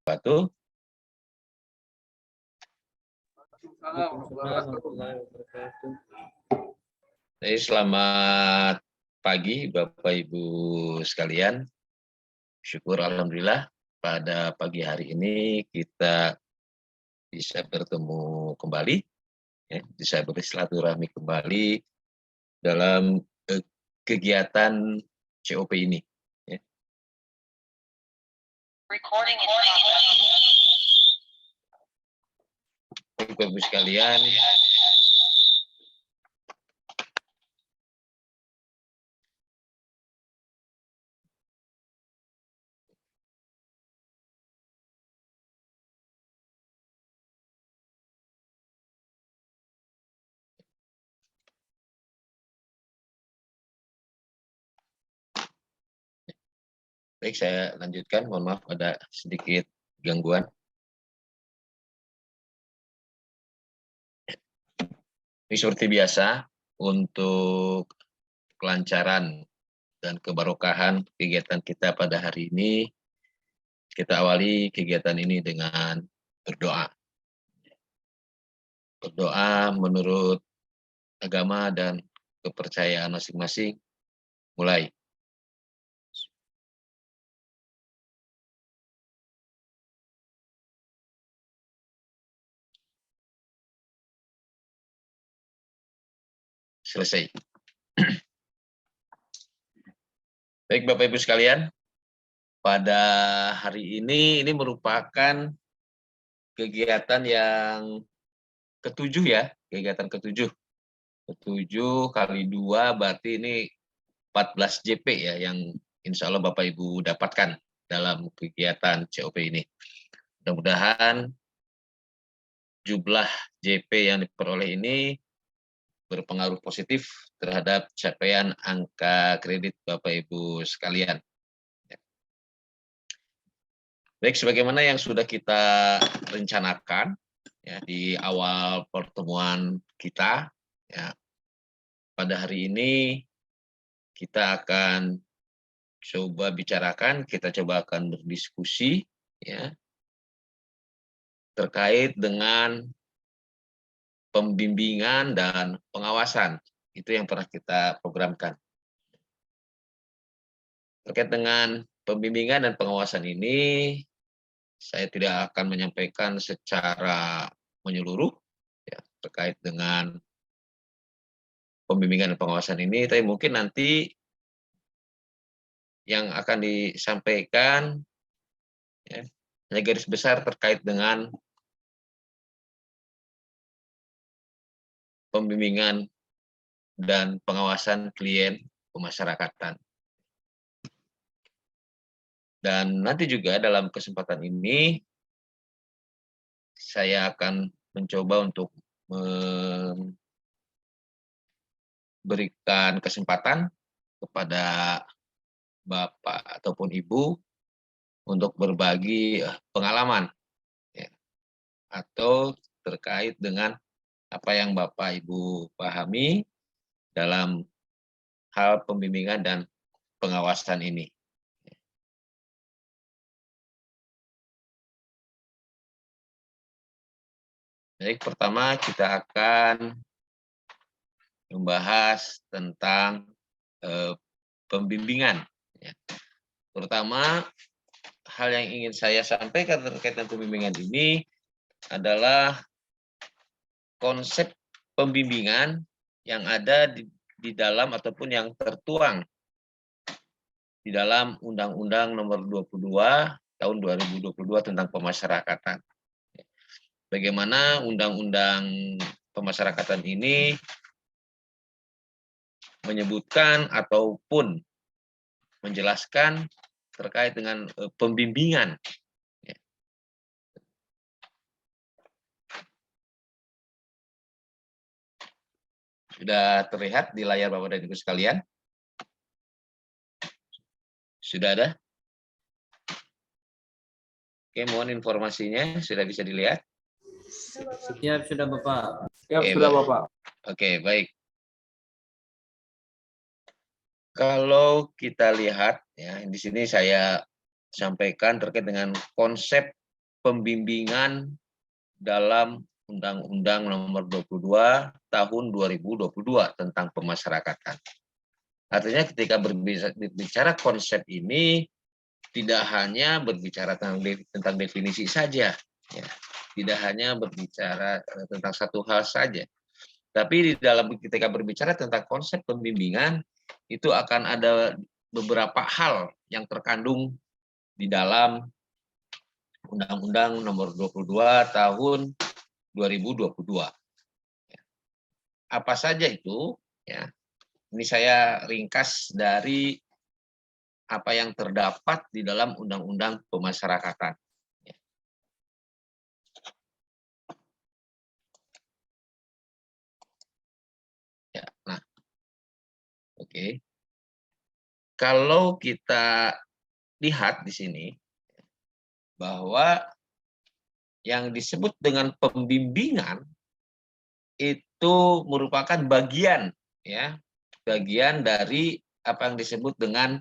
wabarakatuh. Jadi selamat pagi Bapak Ibu sekalian. Syukur alhamdulillah pada pagi hari ini kita bisa bertemu kembali, ya, bisa bersilaturahmi kembali dalam kegiatan COP ini. Ya. Bapak Ibu sekalian, baik, saya lanjutkan. Mohon maaf ada sedikit gangguan. Ini seperti biasa, untuk kelancaran dan kebarokahan kegiatan kita pada hari ini, kita awali kegiatan ini dengan berdoa. Berdoa menurut agama dan kepercayaan masing-masing. Mulai. Selesai. Baik Bapak Ibu sekalian, pada hari ini merupakan kegiatan yang ketujuh ya, kegiatan ketujuh. 7 kali 2 berarti ini 14 JP ya yang insya Allah Bapak Ibu dapatkan dalam kegiatan COP ini. Mudah-mudahan jumlah JP yang diperoleh ini berpengaruh positif terhadap capaian angka kredit Bapak Ibu sekalian. Baik, sebagaimana yang sudah kita rencanakan ya, di awal pertemuan kita, ya, pada hari ini kita akan coba bicarakan, kita coba akan berdiskusi ya, terkait dengan pembimbingan dan pengawasan. Itu yang pernah kita programkan. Terkait dengan pembimbingan dan pengawasan ini, saya tidak akan menyampaikan secara menyeluruh ya, terkait dengan pembimbingan dan pengawasan ini, tapi mungkin nanti yang akan disampaikan ya, hanya garis besar terkait dengan pembimbingan dan pengawasan klien pemasyarakatan. Dan nanti juga dalam kesempatan ini saya akan mencoba untuk memberikan kesempatan kepada Bapak ataupun Ibu untuk berbagi pengalaman ya, atau terkait dengan apa yang Bapak Ibu pahami dalam hal pembimbingan dan pengawasan ini. Baik, pertama kita akan membahas tentang pembimbingan. Ya. Terutama hal yang ingin saya sampaikan terkait dengan pembimbingan ini adalah konsep pembimbingan yang ada di dalam ataupun yang tertuang di dalam Undang-Undang Nomor 22 Tahun 2022 tentang pemasyarakatan. Bagaimana Undang-Undang Pemasyarakatan ini menyebutkan ataupun menjelaskan terkait dengan pembimbingan. Sudah terlihat di layar Bapak dan Ibu sekalian? Sudah ada? Oke, mohon informasinya sudah bisa dilihat? Siap, sudah Bapak. Siap, sudah Bapak. Oke, baik. Kalau kita lihat ya, di sini saya sampaikan terkait dengan konsep pembimbingan dalam Undang-Undang Nomor 22 Tahun 2022 tentang pemasyarakatan. Artinya ketika berbicara konsep ini tidak hanya berbicara tentang definisi saja, ya. Tidak hanya berbicara tentang satu hal saja, tapi di dalam ketika berbicara tentang konsep pembimbingan itu akan ada beberapa hal yang terkandung di dalam Undang-Undang Nomor 22 Tahun 2022. Apa saja itu? Ya, ini saya ringkas dari apa yang terdapat di dalam Undang-Undang Pemasyarakatan. Ya, nah, oke. Kalau kita lihat di sini bahwa yang disebut dengan pembimbingan itu merupakan bagian, ya, bagian dari apa yang disebut dengan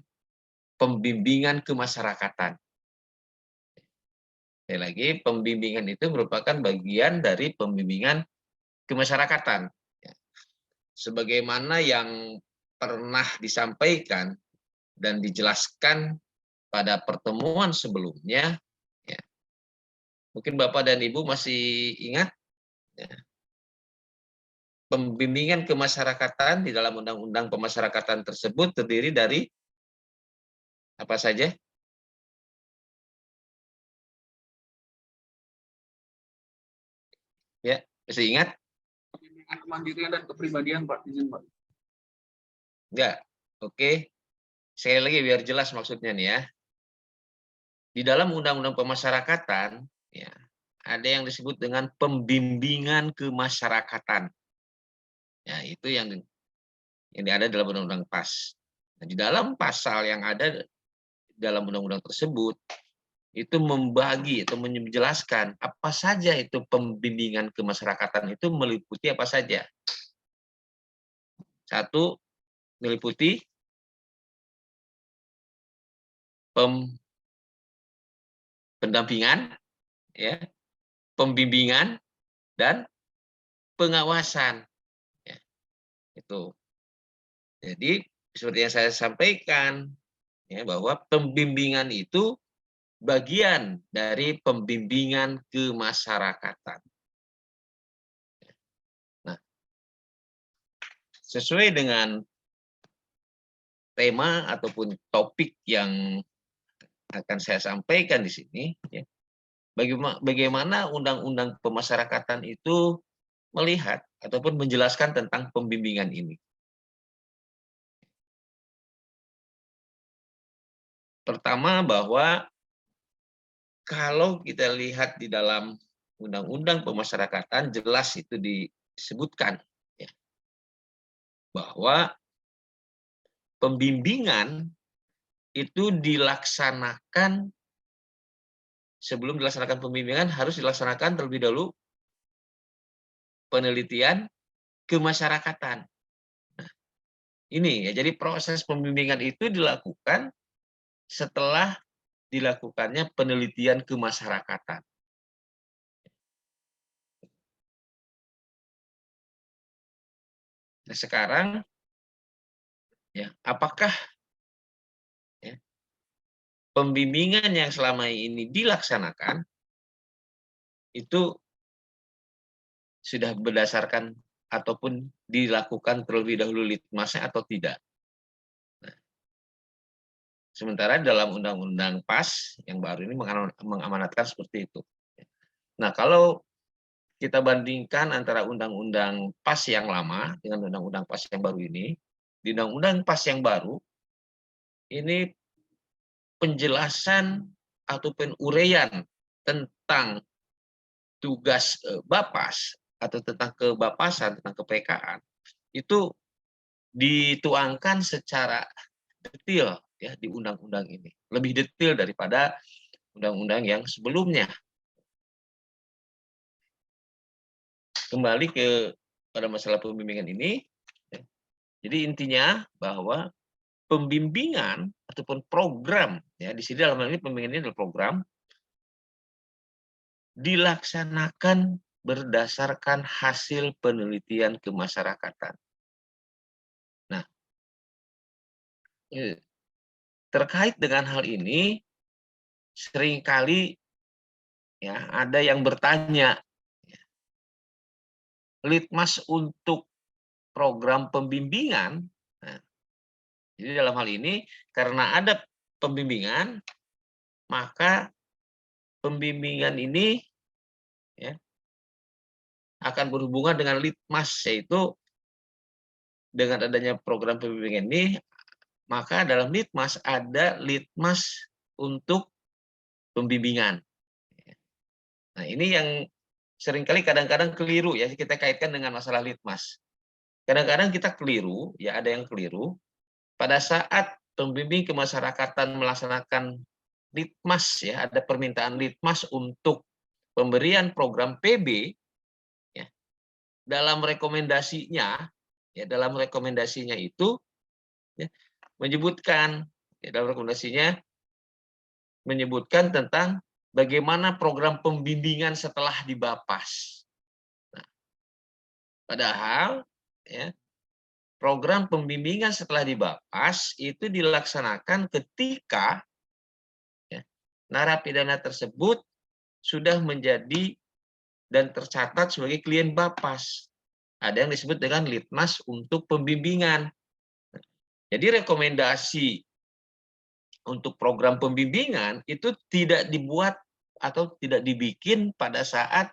pembimbingan kemasyarakatan. Sekali lagi, pembimbingan itu merupakan bagian dari pembimbingan kemasyarakatan. Sebagaimana yang pernah disampaikan dan dijelaskan pada pertemuan sebelumnya, ya, mungkin Bapak dan Ibu masih ingat, ya, pembimbingan kemasyarakatan di dalam Undang-Undang Pemasyarakatan tersebut terdiri dari apa saja? Ya, masih ingat? Pembimbingan kemandirian dan kepribadian, Pak. Izin, Pak. Enggak. Oke. Sekali lagi biar jelas maksudnya nih ya. Di dalam Undang-Undang Pemasyarakatan, ya, ada yang disebut dengan pembimbingan kemasyarakatan. Ya, itu yang ada dalam Undang-Undang PAS. Nah, di dalam pasal yang ada dalam undang-undang tersebut itu membagi atau menjelaskan apa saja itu pembimbingan kemasyarakatan itu meliputi apa saja. Satu, meliputi pendampingan, ya, pembimbingan dan pengawasan. Ya, itu. Jadi seperti yang saya sampaikan, ya, bahwa pembimbingan itu bagian dari pembimbingan kemasyarakatan. Nah, sesuai dengan tema ataupun topik yang akan saya sampaikan di sini, ya, bagaimana Undang-Undang Pemasyarakatan itu melihat ataupun menjelaskan tentang pembimbingan ini. Pertama, bahwa kalau kita lihat di dalam Undang-Undang Pemasyarakatan jelas itu disebutkan, ya, bahwa pembimbingan itu dilaksanakan, sebelum dilaksanakan pembimbingan harus dilaksanakan terlebih dahulu penelitian kemasyarakatan. Nah, ini ya, jadi proses pembimbingan itu dilakukan setelah dilakukannya penelitian kemasyarakatan. Nah, sekarang, ya, apakah, ya, pembimbingan yang selama ini dilaksanakan itu sudah berdasarkan ataupun dilakukan terlebih dahulu litmasnya atau tidak? Nah, sementara dalam Undang-Undang PAS yang baru ini mengamanatkan seperti itu. Nah, kalau kita bandingkan antara Undang-Undang PAS yang lama dengan Undang-Undang PAS yang baru ini, di Undang-Undang PAS yang baru, ini penjelasan ataupun uraian tentang tugas Bapas atau tentang kebapasan, tentang kepekaan, itu dituangkan secara detail, ya, di undang-undang ini. Lebih detail daripada undang-undang yang sebelumnya. Kembali pada masalah pembimbingan ini, ya. Jadi intinya bahwa pembimbingan ataupun program, ya, di sini dalam hal ini pembimbingan ini adalah program, dilaksanakan berdasarkan hasil penelitian kemasyarakatan. Nah, terkait dengan hal ini, seringkali ya ada yang bertanya, litmas untuk program pembimbingan. Nah, jadi dalam hal ini karena ada pembimbingan, maka pembimbingan ini ya, akan berhubungan dengan litmas, yaitu dengan adanya program pembimbingan ini, maka dalam litmas ada litmas untuk pembimbingan. Nah, ini yang seringkali kadang-kadang keliru ya, kita kaitkan dengan masalah litmas. Kadang-kadang kita keliru, ya ada yang keliru, pada saat pembimbing kemasyarakatan melaksanakan litmas, ya ada permintaan litmas untuk pemberian program PB, ya, dalam rekomendasinya itu ya, menyebutkan, ya, dalam rekomendasinya menyebutkan tentang bagaimana program pembimbingan setelah dibapas. Nah, padahal ya, program pembimbingan setelah dibapas itu dilaksanakan ketika ya, narapidana tersebut sudah menjadi dan tercatat sebagai klien bapas. Ada yang disebut dengan litmas untuk pembimbingan. Jadi rekomendasi untuk program pembimbingan itu tidak dibuat atau tidak dibikin pada saat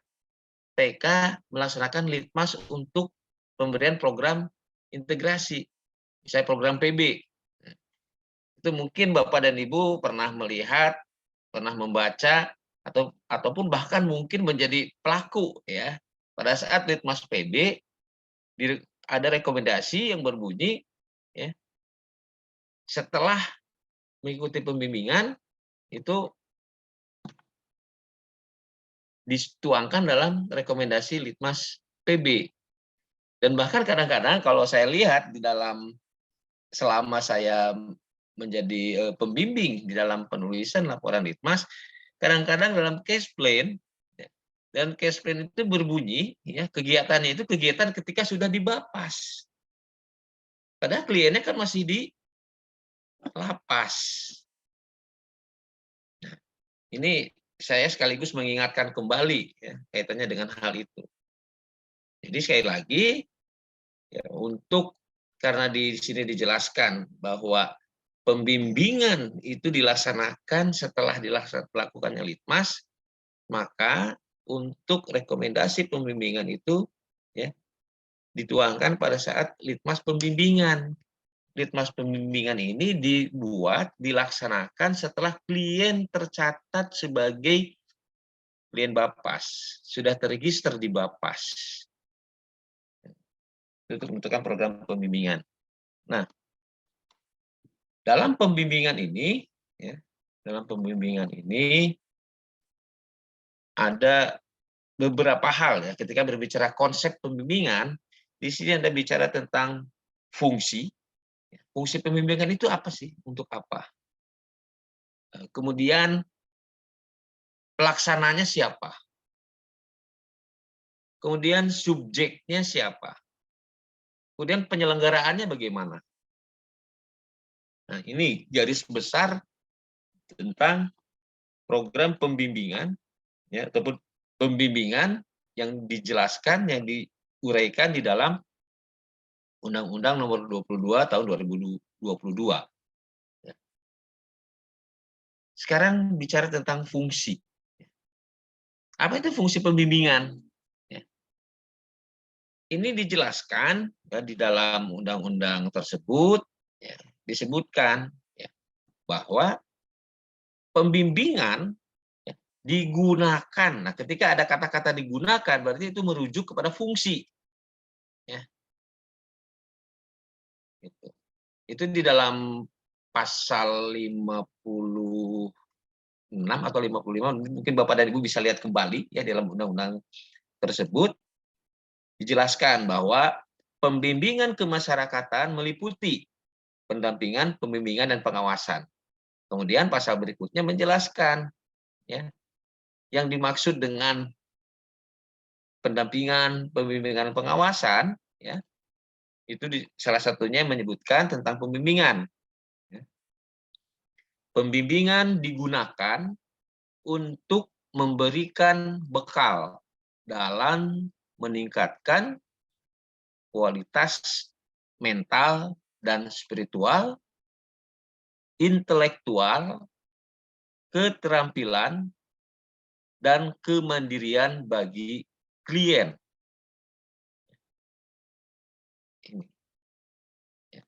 TK melaksanakan litmas untuk pemberian program integrasi, misalnya program PB. Itu mungkin Bapak dan Ibu pernah melihat, pernah membaca, ataupun bahkan mungkin menjadi pelaku ya. Pada saat litmas PB ada rekomendasi yang berbunyi ya, setelah mengikuti pembimbingan itu dituangkan dalam rekomendasi litmas PB. Dan bahkan kadang-kadang kalau saya lihat di dalam selama saya menjadi pembimbing di dalam penulisan laporan litmas, kadang-kadang dalam case plan dan case plan itu berbunyi ya, kegiatannya itu kegiatan ketika sudah dibapas. Padahal kliennya kan masih di lapas. Nah, ini saya sekaligus mengingatkan kembali ya, kaitannya dengan hal itu. Jadi sekali lagi ya, untuk karena di sini dijelaskan bahwa pembimbingan itu dilaksanakan setelah dilakukannya litmas, maka untuk rekomendasi pembimbingan itu ya dituangkan pada saat litmas pembimbingan. Litmas pembimbingan ini dilaksanakan setelah klien tercatat sebagai klien bapas, sudah terregister di bapas. Untuk menentukan program pembimbingan. Nah, dalam pembimbingan ini, ya, ada beberapa hal ya. Ketika berbicara konsep pembimbingan, di sini Anda bicara tentang fungsi. Fungsi pembimbingan itu apa sih? Untuk apa? Kemudian pelaksananya siapa? Kemudian subjeknya siapa? Kemudian penyelenggaraannya bagaimana? Nah, ini garis besar tentang program pembimbingan ya, ataupun pembimbingan yang dijelaskan, yang diuraikan di dalam Undang-Undang Nomor 22 Tahun 2022. Ya. Sekarang bicara tentang fungsi. Apa itu fungsi pembimbingan? Ya. Ini dijelaskan ya, di dalam undang-undang tersebut, ya, disebutkan ya, bahwa pembimbingan ya, digunakan. Nah, ketika ada kata-kata digunakan, berarti itu merujuk kepada fungsi. Ya. Itu di dalam pasal 56 atau 55, mungkin Bapak dan Ibu bisa lihat kembali ya dalam undang-undang tersebut dijelaskan bahwa pembimbingan kemasyarakatan meliputi pendampingan, pembimbingan dan pengawasan. Kemudian pasal berikutnya menjelaskan ya yang dimaksud dengan pendampingan, pembimbingan, pengawasan, ya, itu salah satunya menyebutkan tentang pembimbingan. Ya. Pembimbingan digunakan untuk memberikan bekal dalam meningkatkan kualitas mental dan spiritual, intelektual, keterampilan, dan kemandirian bagi klien. Ini. Ya.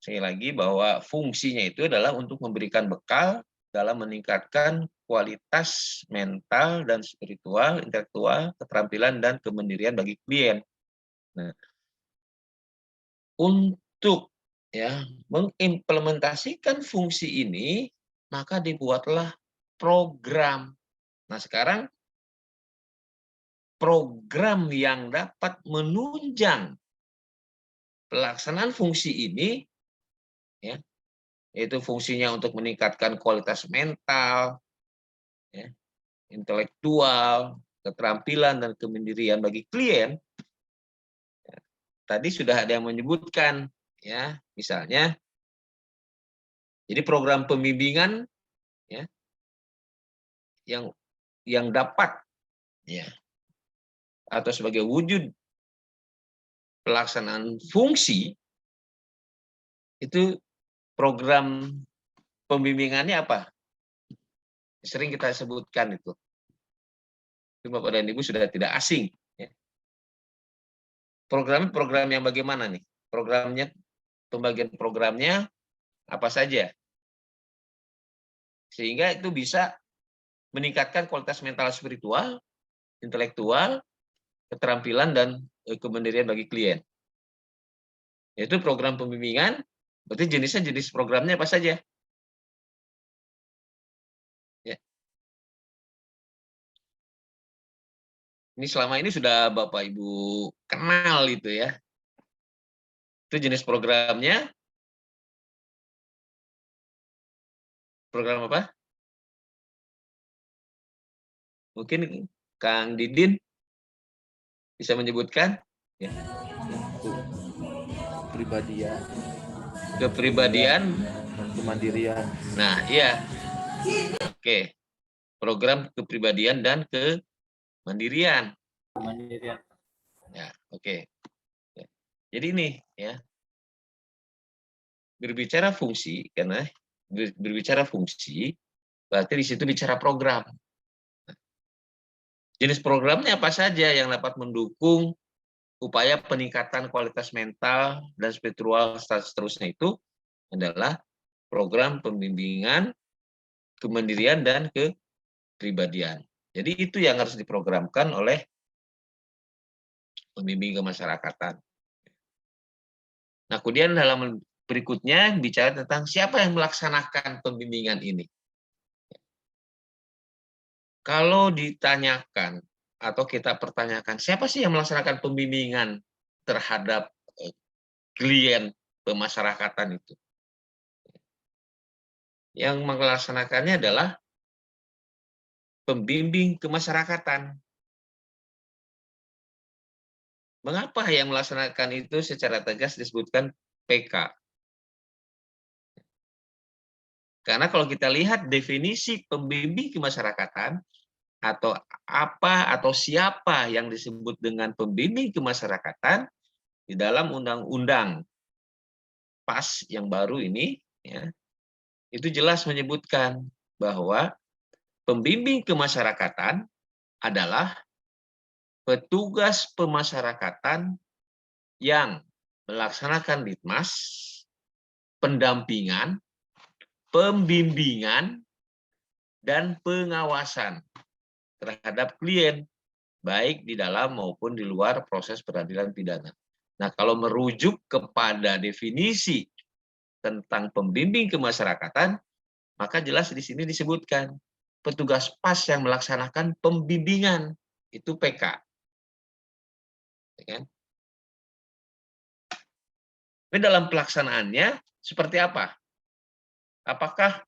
Sekali lagi bahwa fungsinya itu adalah untuk memberikan bekal dalam meningkatkan kualitas mental dan spiritual, intelektual, keterampilan, dan kemandirian bagi klien. Nah, untuk ya mengimplementasikan fungsi ini, maka dibuatlah program. Nah, sekarang program yang dapat menunjang pelaksanaan fungsi ini, ya, yaitu fungsinya untuk meningkatkan kualitas mental, ya, intelektual, keterampilan, dan kemandirian bagi klien. Ya, tadi sudah ada yang menyebutkan, ya, misalnya, jadi program pembimbingan, ya, yang dapat, ya, atau sebagai wujud pelaksanaan fungsi itu program pembimbingannya apa? Sering kita sebutkan itu. Bapak dan Ibu sudah tidak asing. Ya. Program yang bagaimana nih? Programnya, pembagian programnya apa saja? Sehingga itu bisa meningkatkan kualitas mental spiritual, intelektual, keterampilan, dan kemandirian bagi klien. Yaitu program pembimbingan, berarti jenis programnya apa saja? Ya. Ini selama ini sudah Bapak Ibu kenal itu ya. Itu jenis programnya. Program apa? Mungkin Kang Didin bisa menyebutkan? Ya. Kepribadian, Kepribadian dan kemandirian. Nah, iya. Oke. Program kepribadian dan kemandirian. Kemandirian. Ya, oke. Ya. Jadi ini ya. Berbicara fungsi, karena berbicara fungsi berarti di situ bicara program. Jenis programnya apa saja yang dapat mendukung upaya peningkatan kualitas mental dan spiritual seterusnya itu adalah program pembimbingan, kemandirian, dan kepribadian. Jadi itu yang harus diprogramkan oleh pembimbing kemasyarakatan. Nah, kemudian dalam berikutnya bicara tentang siapa yang melaksanakan pembimbingan ini. Kalau ditanyakan atau kita pertanyakan siapa sih yang melaksanakan pembimbingan terhadap klien pemasyarakatan itu? Yang melaksanakannya adalah pembimbing kemasyarakatan. Mengapa yang melaksanakan itu secara tegas disebutkan PK? Karena kalau kita lihat definisi pembimbing kemasyarakatan atau apa atau siapa yang disebut dengan pembimbing kemasyarakatan di dalam undang-undang PAS yang baru ini, ya, itu jelas menyebutkan bahwa pembimbing kemasyarakatan adalah petugas pemasyarakatan yang melaksanakan litmas, pendampingan, pembimbingan, dan pengawasan terhadap klien, baik di dalam maupun di luar proses peradilan pidana. Nah, kalau merujuk kepada definisi tentang pembimbing kemasyarakatan, maka jelas di sini disebutkan petugas PAS yang melaksanakan pembimbingan, itu PK. Ya kan? Tapi dalam pelaksanaannya seperti apa? Apakah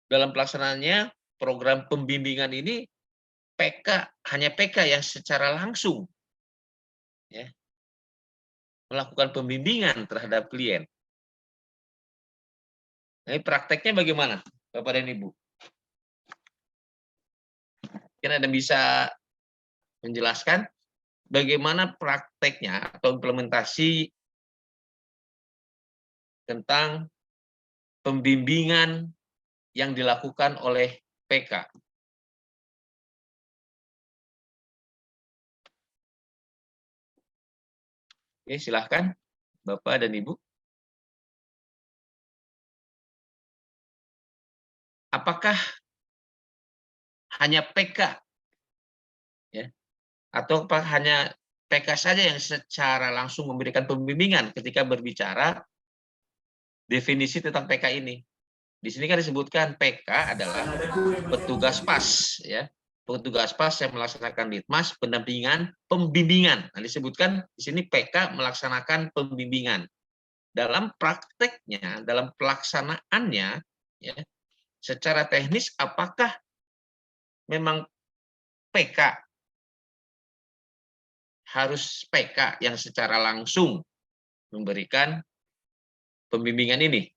dalam pelaksanaannya program pembimbingan ini hanya PK yang secara langsung ya, melakukan pembimbingan terhadap klien. Nah, ini prakteknya bagaimana, Bapak dan Ibu? Mungkin ada bisa menjelaskan bagaimana prakteknya atau implementasi tentang pembimbingan yang dilakukan oleh PK. Oke, silahkan Bapak dan Ibu. Apakah hanya PK ya, atau hanya PK saja yang secara langsung memberikan pembimbingan ketika berbicara definisi tentang PK ini? Di sini kan disebutkan PK adalah petugas PAS ya. Petugas PAS yang melaksanakan ditmas pendampingan pembimbingan. Nah, disebutkan di sini PK melaksanakan pembimbingan. Dalam prakteknya, dalam pelaksanaannya ya, secara teknis apakah memang PK harus PK yang secara langsung memberikan pembimbingan ini?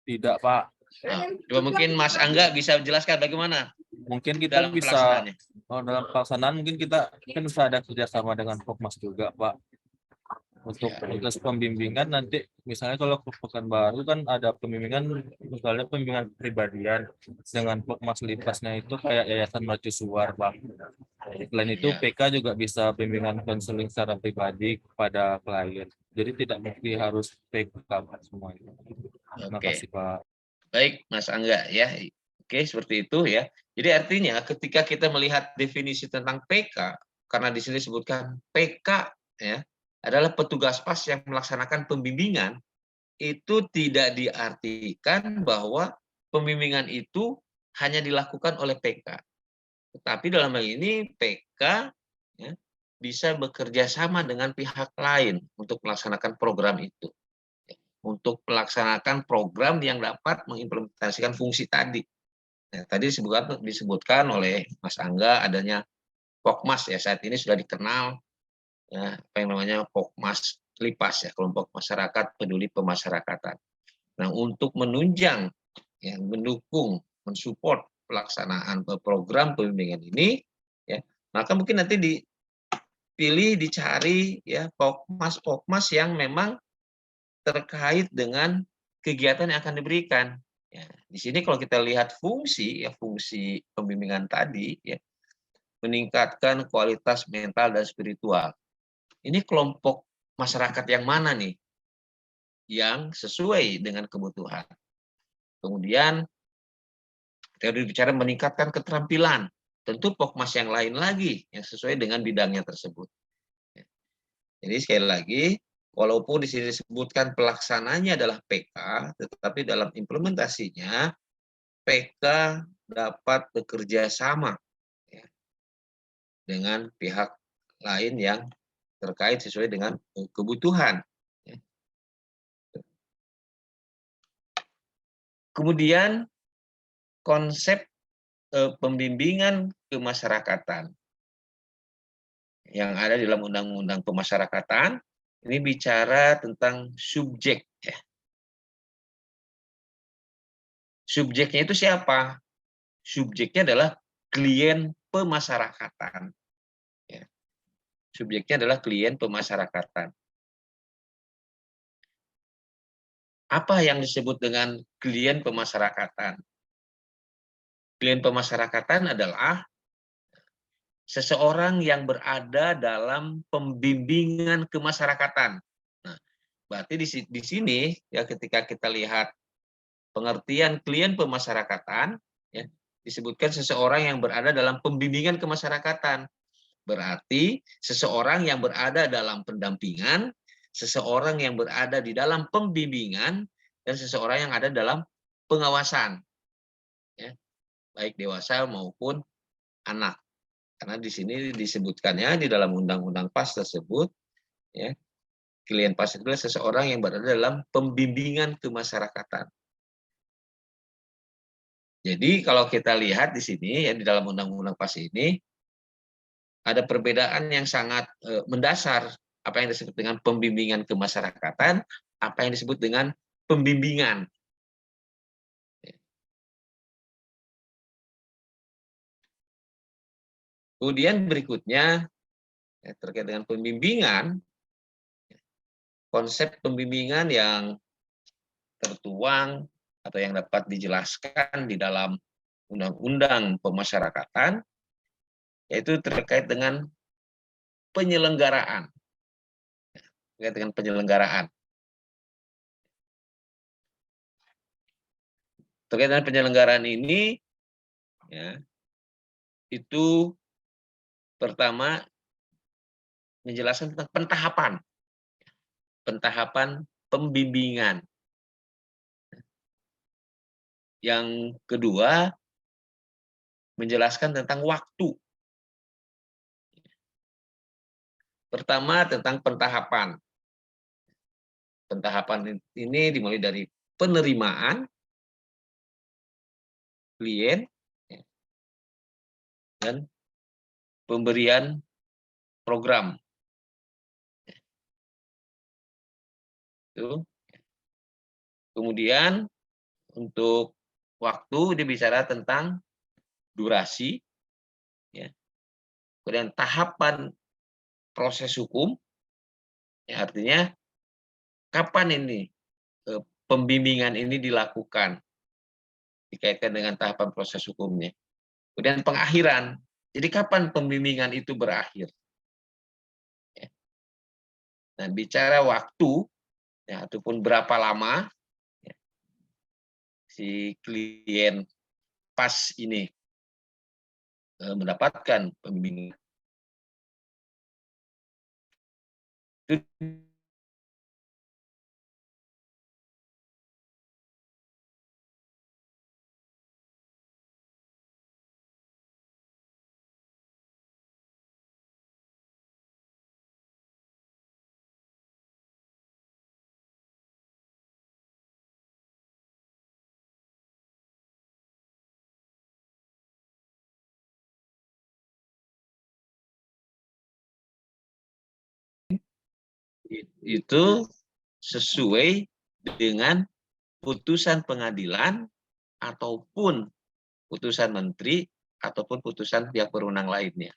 Tidak, Pak. Nah, coba mungkin Mas Angga bisa jelaskan bagaimana Mungkin kita dalam bisa, pelaksanaannya. dalam pelaksanaan mungkin kita kan bisa ada kerjasama dengan Pokmas juga, Pak. Untuk Ya. proses pembimbingan nanti, misalnya kalau ke Pekanbaru kan ada pembimbingan, misalnya pembimbingan kepribadian dengan Pokmas Lipasnya itu kayak Yayasan Mercusuar, Pak. Selain itu, Ya. PK juga bisa bimbingan konseling secara pribadi kepada klien. Jadi tidak mesti harus PK, Pak, semua itu. Terima Oke. kasih, Pak. Baik, Mas Angga ya. Oke, seperti itu ya. Jadi artinya ketika kita melihat definisi tentang PK, karena di sini disebutkan PK ya, adalah petugas PAS yang melaksanakan pembimbingan, itu tidak diartikan bahwa pembimbingan itu hanya dilakukan oleh PK. Tetapi dalam hal ini PK ya, bisa bekerja sama dengan pihak lain untuk melaksanakan program itu. Untuk melaksanakan program yang dapat mengimplementasikan fungsi tadi. Nah, tadi disebutkan oleh Mas Angga adanya Pokmas ya, saat ini sudah dikenal ya, apa yang namanya Pokmas Lipas ya, kelompok masyarakat peduli pemasyarakatan. Nah, untuk menunjang ya, mendukung, mensupport pelaksanaan program pembimbingan ini ya, maka mungkin nanti dipilih, dicari ya Pokmas yang memang terkait dengan kegiatan yang akan diberikan. Ya, di sini kalau kita lihat fungsi pembimbingan tadi ya, meningkatkan kualitas mental dan spiritual. Ini kelompok masyarakat yang mana nih yang sesuai dengan kebutuhan. Kemudian teori bicara meningkatkan keterampilan. Tentu Pokmas yang lain lagi yang sesuai dengan bidangnya tersebut. Jadi sekali lagi, walaupun di sini disebutkan pelaksananya adalah PK, tetapi dalam implementasinya PK dapat bekerja sama ya, dengan pihak lain yang terkait sesuai dengan kebutuhan. Ya. Kemudian konsep pembimbingan kemasyarakatan yang ada di dalam Undang-Undang Pemasyarakatan ini bicara tentang subjek. Ya. Subjeknya itu siapa? Subjeknya adalah klien pemasyarakatan. Ya. Subjeknya adalah klien pemasyarakatan. Apa yang disebut dengan klien pemasyarakatan? Klien pemasyarakatan adalah seseorang yang berada dalam pembimbingan kemasyarakatan. Nah, berarti di sini ya ketika kita lihat pengertian klien pemasyarakatan, ya, disebutkan seseorang yang berada dalam pembimbingan kemasyarakatan. Berarti seseorang yang berada dalam pendampingan, seseorang yang berada di dalam pembimbingan, dan seseorang yang ada dalam pengawasan, ya, baik dewasa maupun anak. Karena di sini disebutkannya di dalam Undang-Undang PAS tersebut, ya, klien PAS itu adalah seseorang yang berada dalam pembimbingan kemasyarakatan. Jadi kalau kita lihat di sini ya di dalam Undang-Undang PAS ini ada perbedaan yang sangat mendasar, apa yang disebut dengan pembimbingan kemasyarakatan, apa yang disebut dengan pembimbingan. Kemudian berikutnya terkait dengan pembimbingan, konsep pembimbingan yang tertuang atau yang dapat dijelaskan di dalam Undang-Undang Pemasyarakatan, yaitu terkait dengan penyelenggaraan. Terkait dengan penyelenggaraan. Terkait dengan penyelenggaraan ini, ya, itu pertama menjelaskan tentang pentahapan pembimbingan. Yang kedua, menjelaskan tentang waktu. Pertama, tentang pentahapan. Pentahapan ini dimulai dari penerimaan klien dan pemberian program. Itu. Kemudian untuk waktu dia bicara tentang durasi, ya. Kemudian tahapan proses hukum, ya, artinya kapan ini pembimbingan ini dilakukan dikaitkan dengan tahapan proses hukumnya. Kemudian pengakhiran, jadi kapan pembimbingan itu berakhir. Ya. Dan bicara waktu, ya, ataupun berapa lama ya, si klien PAS ini mendapatkan pembimbingan. Itu sesuai dengan putusan pengadilan ataupun putusan menteri ataupun putusan pihak berwenang lainnya.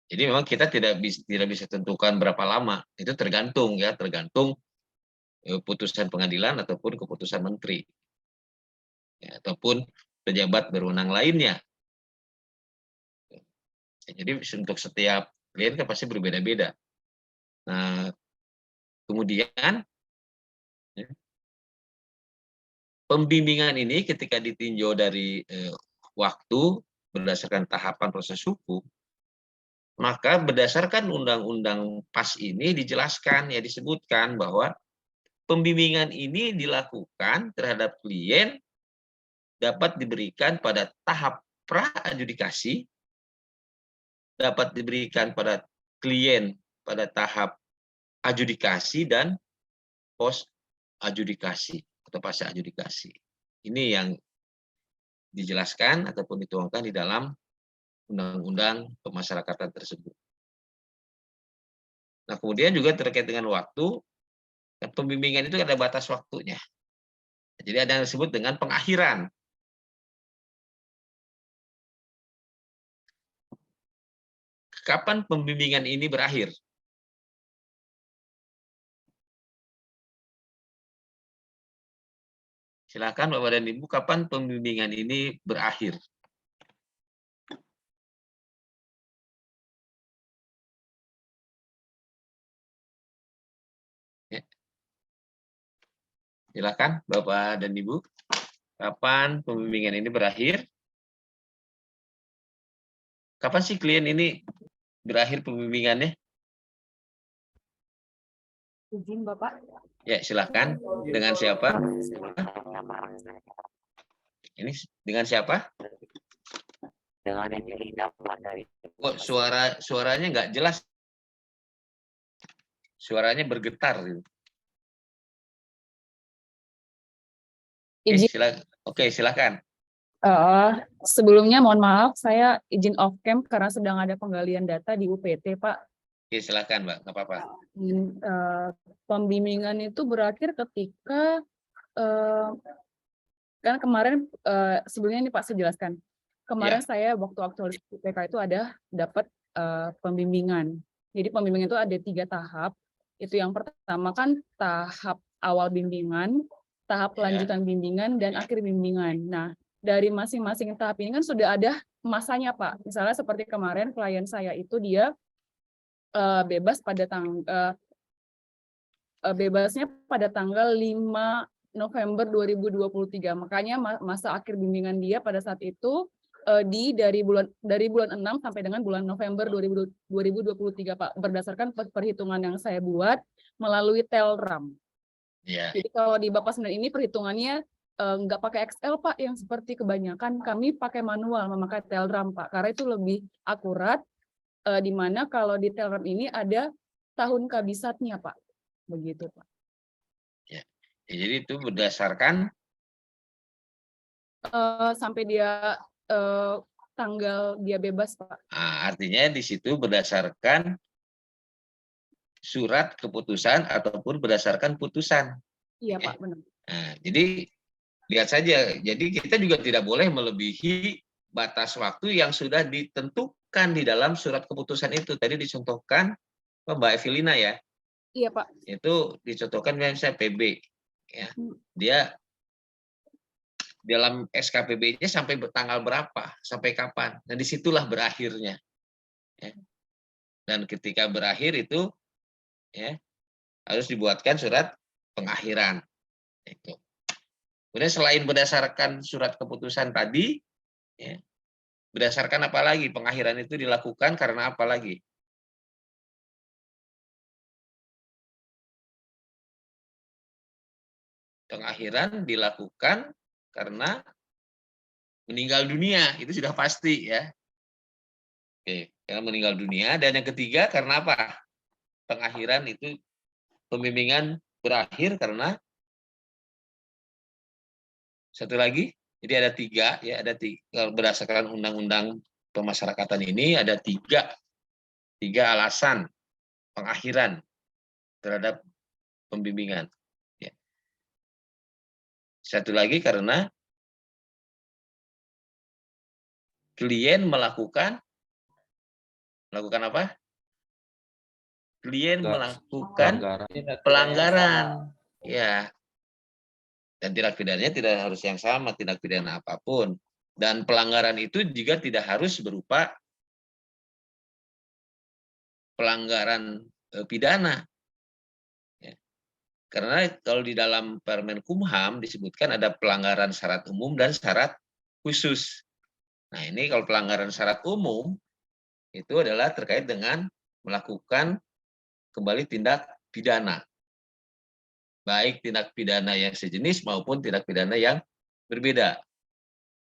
Jadi memang kita tidak bisa tentukan berapa lama, itu tergantung ya, tergantung putusan pengadilan ataupun keputusan menteri ya, ataupun pejabat berwenang lainnya. Jadi untuk setiap klien kan pasti berbeda-beda. Nah, kemudian ya, pembimbingan ini ketika ditinjau dari waktu berdasarkan tahapan proses hukum, maka berdasarkan Undang-Undang PAS ini dijelaskan, ya disebutkan bahwa pembimbingan ini dilakukan terhadap klien dapat diberikan pada tahap pra-adjudikasi, dapat diberikan pada klien pada tahap adjudikasi dan post-adjudikasi atau pasca adjudikasi. Ini yang dijelaskan ataupun dituangkan di dalam Undang-Undang Pemasyarakatan tersebut. Nah, kemudian juga terkait dengan waktu, pembimbingan itu ada batas waktunya. Jadi ada yang disebut dengan pengakhiran. Kapan pembimbingan ini berakhir? Silakan Bapak dan Ibu, kapan pembimbingan ini berakhir? Ya. Silakan Bapak dan Ibu, kapan pembimbingan ini berakhir? Kapan sih klien ini berakhir pembimbingannya? Izin Bapak. Ya, silakan. Dengan siapa? Ini dengan siapa? Dengan yang dapat dari Kok suaranya nggak jelas? Suaranya bergetar. Izin, Oke, silakan. sebelumnya mohon maaf, saya izin off cam karena sedang ada penggalian data di UPT, Pak. Oke, silakan, Mbak. Nggak apa-apa. Pembimbingan itu berakhir ketika kan kemarin sebelumnya ini Pak saya jelaskan. Kemarin saya waktu aktualis PK itu ada dapat pembimbingan. Jadi pembimbingan itu ada 3 tahap. Itu yang pertama kan tahap awal bimbingan, tahap lanjutan bimbingan, dan akhir bimbingan. Nah, dari masing-masing tahap ini kan sudah ada masanya Pak. Misalnya seperti kemarin klien saya itu dia bebas pada bebasnya pada tanggal 5 November 2023. Makanya masa akhir bimbingan dia pada saat itu dari bulan 6 sampai dengan bulan November 2023, Pak, berdasarkan perhitungan yang saya buat melalui Telram. Jadi kalau di Bapak 9 ini perhitungannya nggak pakai Excel, Pak, yang seperti kebanyakan kami pakai manual memakai Telram, Pak, karena itu lebih akurat, di mana kalau di Telram ini ada tahun kabisatnya, Pak. Begitu, Pak. Jadi itu berdasarkan sampai dia tanggal dia bebas, Pak. Artinya di situ berdasarkan surat keputusan ataupun berdasarkan putusan. Iya, Pak, benar. Nah, jadi lihat saja. Jadi kita juga tidak boleh melebihi batas waktu yang sudah ditentukan di dalam surat keputusan itu. Tadi dicontohkan Mbak Evelina ya. Iya, Pak. Itu dicontohkan misalnya PB. Ya. Dia dalam SKPB-nya sampai tanggal berapa, sampai kapan. Nah, disitulah berakhirnya. Ya. Dan ketika berakhir itu ya harus dibuatkan surat pengakhiran. Itu. Kemudian selain berdasarkan surat keputusan tadi, ya, berdasarkan apa lagi pengakhiran itu dilakukan karena apa lagi? Pengakhiran dilakukan karena meninggal dunia, itu sudah pasti ya. Oke, karena meninggal dunia. Dan yang ketiga karena apa? Pengakhiran itu pembimbingan berakhir karena satu lagi. Jadi ada 3 ya, ada 3 berdasarkan undang-undang pemasyarakatan ini ada 3 alasan pengakhiran terhadap pembimbingan. Ya. Satu lagi karena klien melakukan apa? Klien melakukan pelanggaran. Ya. Dan tindak pidananya tidak harus yang sama, tindak pidana apapun. Dan pelanggaran itu juga tidak harus berupa pelanggaran pidana. Ya. Karena kalau di dalam Permen Kumham disebutkan ada pelanggaran syarat umum dan syarat khusus. Nah, ini kalau pelanggaran syarat umum itu adalah terkait dengan melakukan kembali tindak pidana. Baik tindak pidana yang sejenis maupun tindak pidana yang berbeda.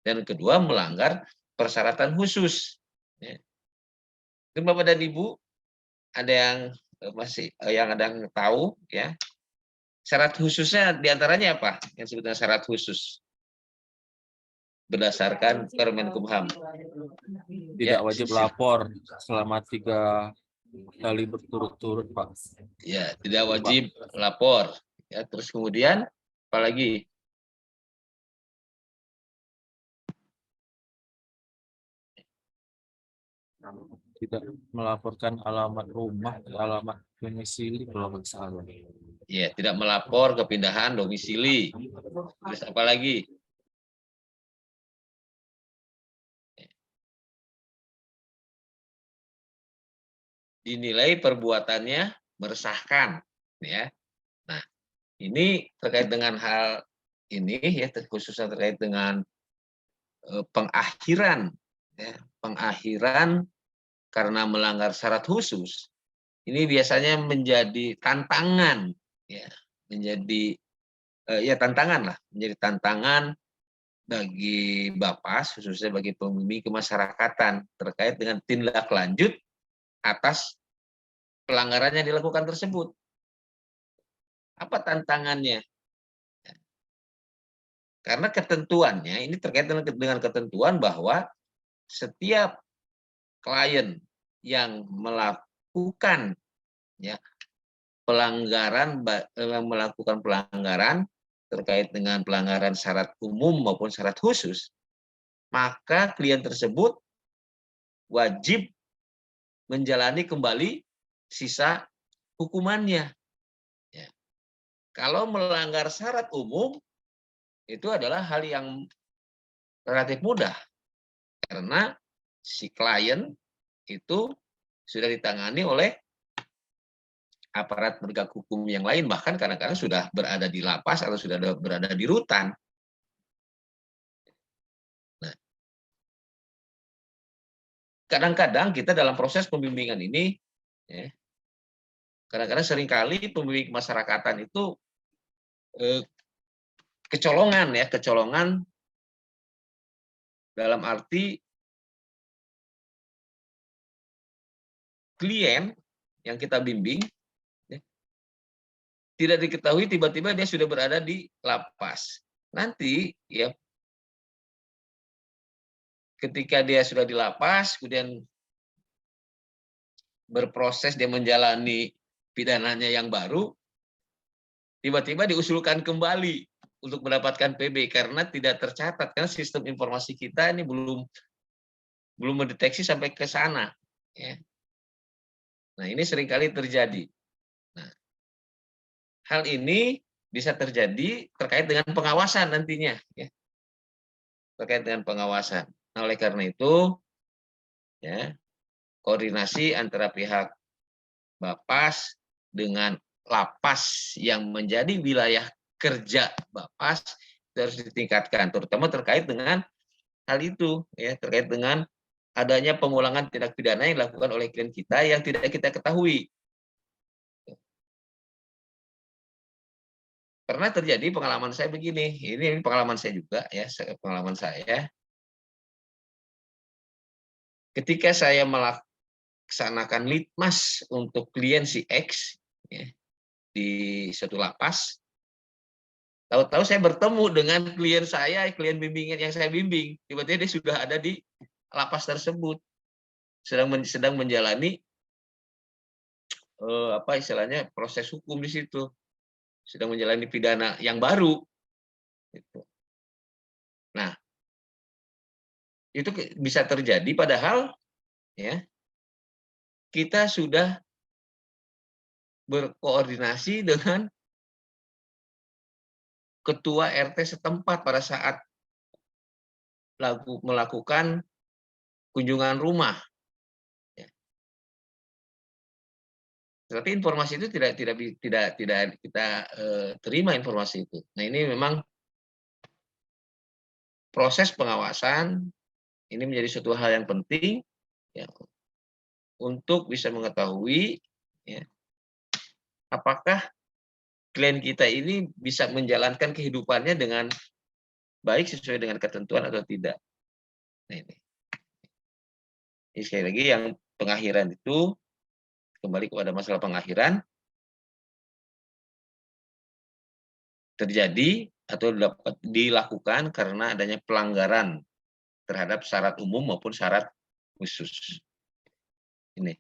Dan kedua, melanggar persyaratan khusus. Ya. Itu Bapak dan Ibu, ada yang ada yang tahu ya. Syarat khususnya diantaranya apa? Yang sebutnya syarat khusus berdasarkan Permen Kumham. Tidak wajib lapor selama 3 kali berturut-turut, Pak. Ya, tidak wajib lapor. Ya, terus kemudian apalagi? Tidak melaporkan alamat rumah, alamat domisili kalau nggak salah. Ya, tidak melapor kepindahan domisili. Terus apa lagi? Dinilai perbuatannya meresahkan, ya. Nah, ini terkait dengan hal ini ya, khususnya terkait dengan pengakhiran, ya, pengakhiran karena melanggar syarat khusus. Ini biasanya menjadi tantangan, ya, menjadi ya tantangan lah, menjadi tantangan bagi Bapas, khususnya bagi pembimbing kemasyarakatan terkait dengan tindak lanjut atas pelanggaran yang dilakukan tersebut. Apa tantangannya? Karena ketentuannya ini terkait dengan ketentuan bahwa setiap klien yang melakukan ya melakukan pelanggaran terkait dengan pelanggaran syarat umum maupun syarat khusus, maka klien tersebut wajib menjalani kembali sisa hukumannya. Ya. Kalau melanggar syarat umum, itu adalah hal yang relatif mudah. Karena si klien itu sudah ditangani oleh aparat penegak hukum yang lain, bahkan kadang-kadang sudah berada di lapas atau sudah berada di rutan. Nah, kadang-kadang kita dalam proses pembimbingan ini, ya, kadang-kadang seringkali pembimbing masyarakatan itu kecolongan dalam arti klien yang kita bimbing ya, tidak diketahui tiba-tiba dia sudah berada di lapas. Nanti ya ketika dia sudah di lapas, kemudian berproses dia menjalani pidananya yang baru, tiba-tiba diusulkan kembali untuk mendapatkan PB karena tidak tercatat, karena sistem informasi kita ini belum mendeteksi sampai ke sana. Ya. Nah, ini seringkali terjadi. Nah, hal ini bisa terjadi terkait dengan pengawasan nantinya. Ya. Terkait dengan pengawasan. Nah, oleh karena itu, ya, koordinasi antara pihak Bapas dengan lapas yang menjadi wilayah kerja Bapas harus ditingkatkan, terutama terkait dengan hal itu, ya, terkait dengan adanya pengulangan tindak pidana yang dilakukan oleh klien kita yang tidak kita ketahui. Karena terjadi pengalaman saya begini, ini pengalaman saya juga, ya, pengalaman saya. Ketika saya melaksanakan litmas untuk klien si X, ya, di suatu lapas, tahu-tahu saya bertemu dengan klien saya, klien bimbingan yang saya bimbing. Tiba-tiba dia sudah ada di lapas tersebut, sedang menjalani apa istilahnya proses hukum di situ, sedang menjalani pidana yang baru. Gitu. Nah, itu bisa terjadi padahal ya kita sudah berkoordinasi dengan ketua RT setempat pada saat melakukan kunjungan rumah. Ya. Tapi informasi itu tidak kita terima informasi itu. Nah, ini memang proses pengawasan ini menjadi suatu hal yang penting ya, untuk bisa mengetahui ya, apakah klien kita ini bisa menjalankan kehidupannya dengan baik sesuai dengan ketentuan atau tidak. Nah, ini. Jadi sekali lagi yang pengakhiran itu kembali kepada masalah pengakhiran terjadi atau dapat dilakukan karena adanya pelanggaran terhadap syarat umum maupun syarat khusus. Ini.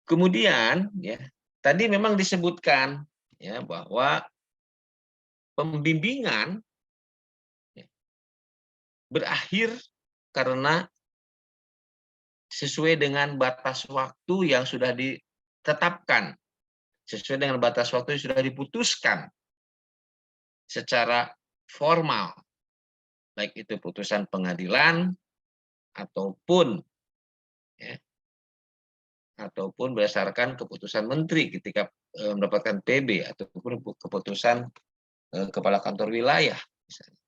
Kemudian ya, tadi memang disebutkan ya bahwa pembimbingan ya, berakhir karena sesuai dengan batas waktu yang sudah ditetapkan, sesuai dengan batas waktu yang sudah diputuskan secara formal, baik itu putusan pengadilan ataupun ya, ataupun berdasarkan keputusan menteri ketika mendapatkan PB ataupun keputusan kepala kantor wilayah misalnya.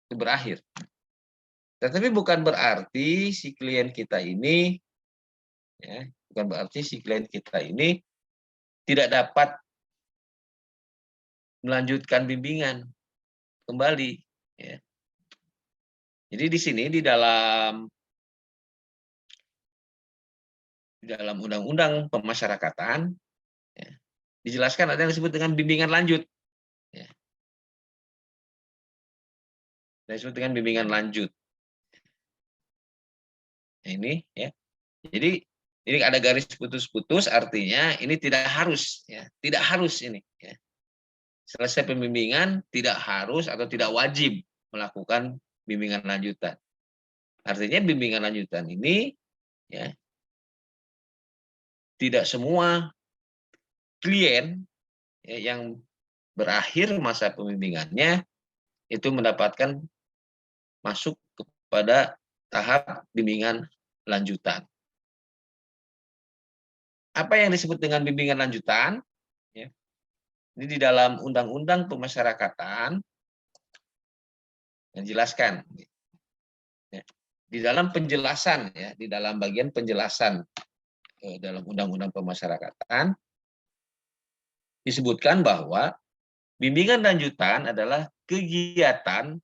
Itu berakhir. Tetapi bukan berarti si klien kita ini ya, bukan berarti si klien kita ini tidak dapat melanjutkan bimbingan kembali ya. Jadi di sini di dalam undang-undang pemasyarakatan ya, dijelaskan ada yang disebut dengan bimbingan lanjut. Ya. Yang disebut dengan bimbingan lanjut. Nah, ini ya. Jadi ini ada garis putus-putus, artinya ini tidak harus, ya, tidak harus ini. Ya. Selesai pembimbingan tidak harus atau tidak wajib melakukan bimbingan lanjutan. Artinya bimbingan lanjutan ini, ya, tidak semua klien, ya, yang berakhir masa pembimbingannya itu mendapatkan masuk kepada tahap bimbingan lanjutan. Apa yang disebut dengan bimbingan lanjutan? Ya, ini di dalam Undang-Undang Pemasyarakatan yang jelaskan. Ya, di dalam penjelasan, ya, di dalam bagian penjelasan dalam Undang-Undang Pemasyarakatan disebutkan bahwa bimbingan lanjutan adalah kegiatan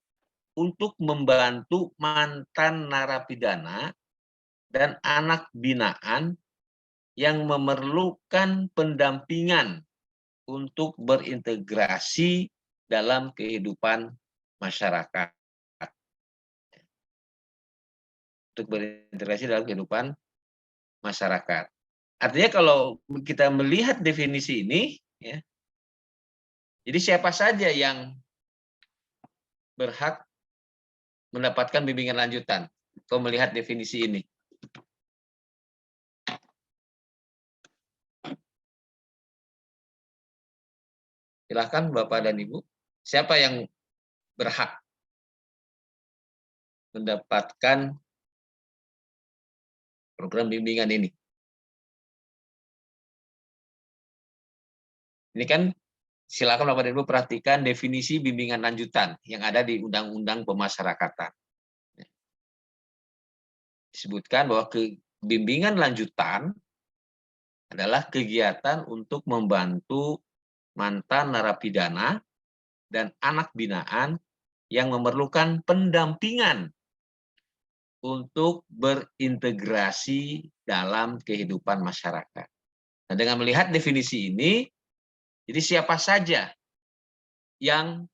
untuk membantu mantan narapidana dan anak binaan yang memerlukan pendampingan untuk berintegrasi dalam kehidupan masyarakat. Untuk berintegrasi dalam kehidupan masyarakat. Artinya kalau kita melihat definisi ini, ya, jadi siapa saja yang berhak mendapatkan bimbingan lanjutan? Kalau melihat definisi ini. Silakan Bapak dan Ibu, siapa yang berhak mendapatkan program bimbingan ini? Ini kan silakan Bapak dan Ibu perhatikan definisi bimbingan lanjutan yang ada di Undang-Undang Pemasyarakatan. Disebutkan bahwa bimbingan lanjutan adalah kegiatan untuk membantu mantan narapidana dan anak binaan yang memerlukan pendampingan untuk berintegrasi dalam kehidupan masyarakat. Nah, dengan melihat definisi ini, jadi siapa saja yang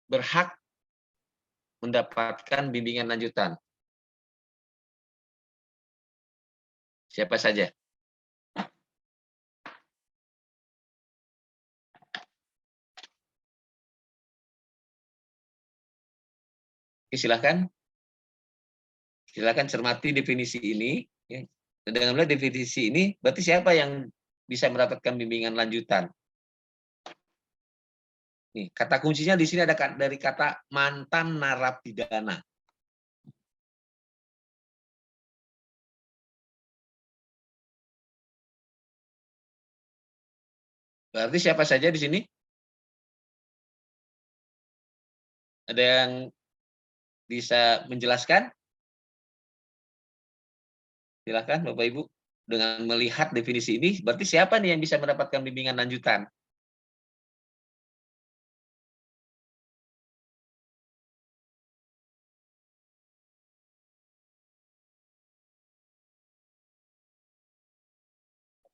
berhak mendapatkan bimbingan lanjutan? Siapa saja? Oke, silakan. Silakan cermati definisi ini. Ya. Dengan melihat definisi ini, berarti siapa yang bisa mendapatkan bimbingan lanjutan? Nih, kata kuncinya di sini ada dari kata mantan narapidana. Berarti siapa saja di sini? Ada yang bisa menjelaskan? Silakan Bapak Ibu. Dengan melihat definisi ini, berarti siapa nih yang bisa mendapatkan bimbingan lanjutan?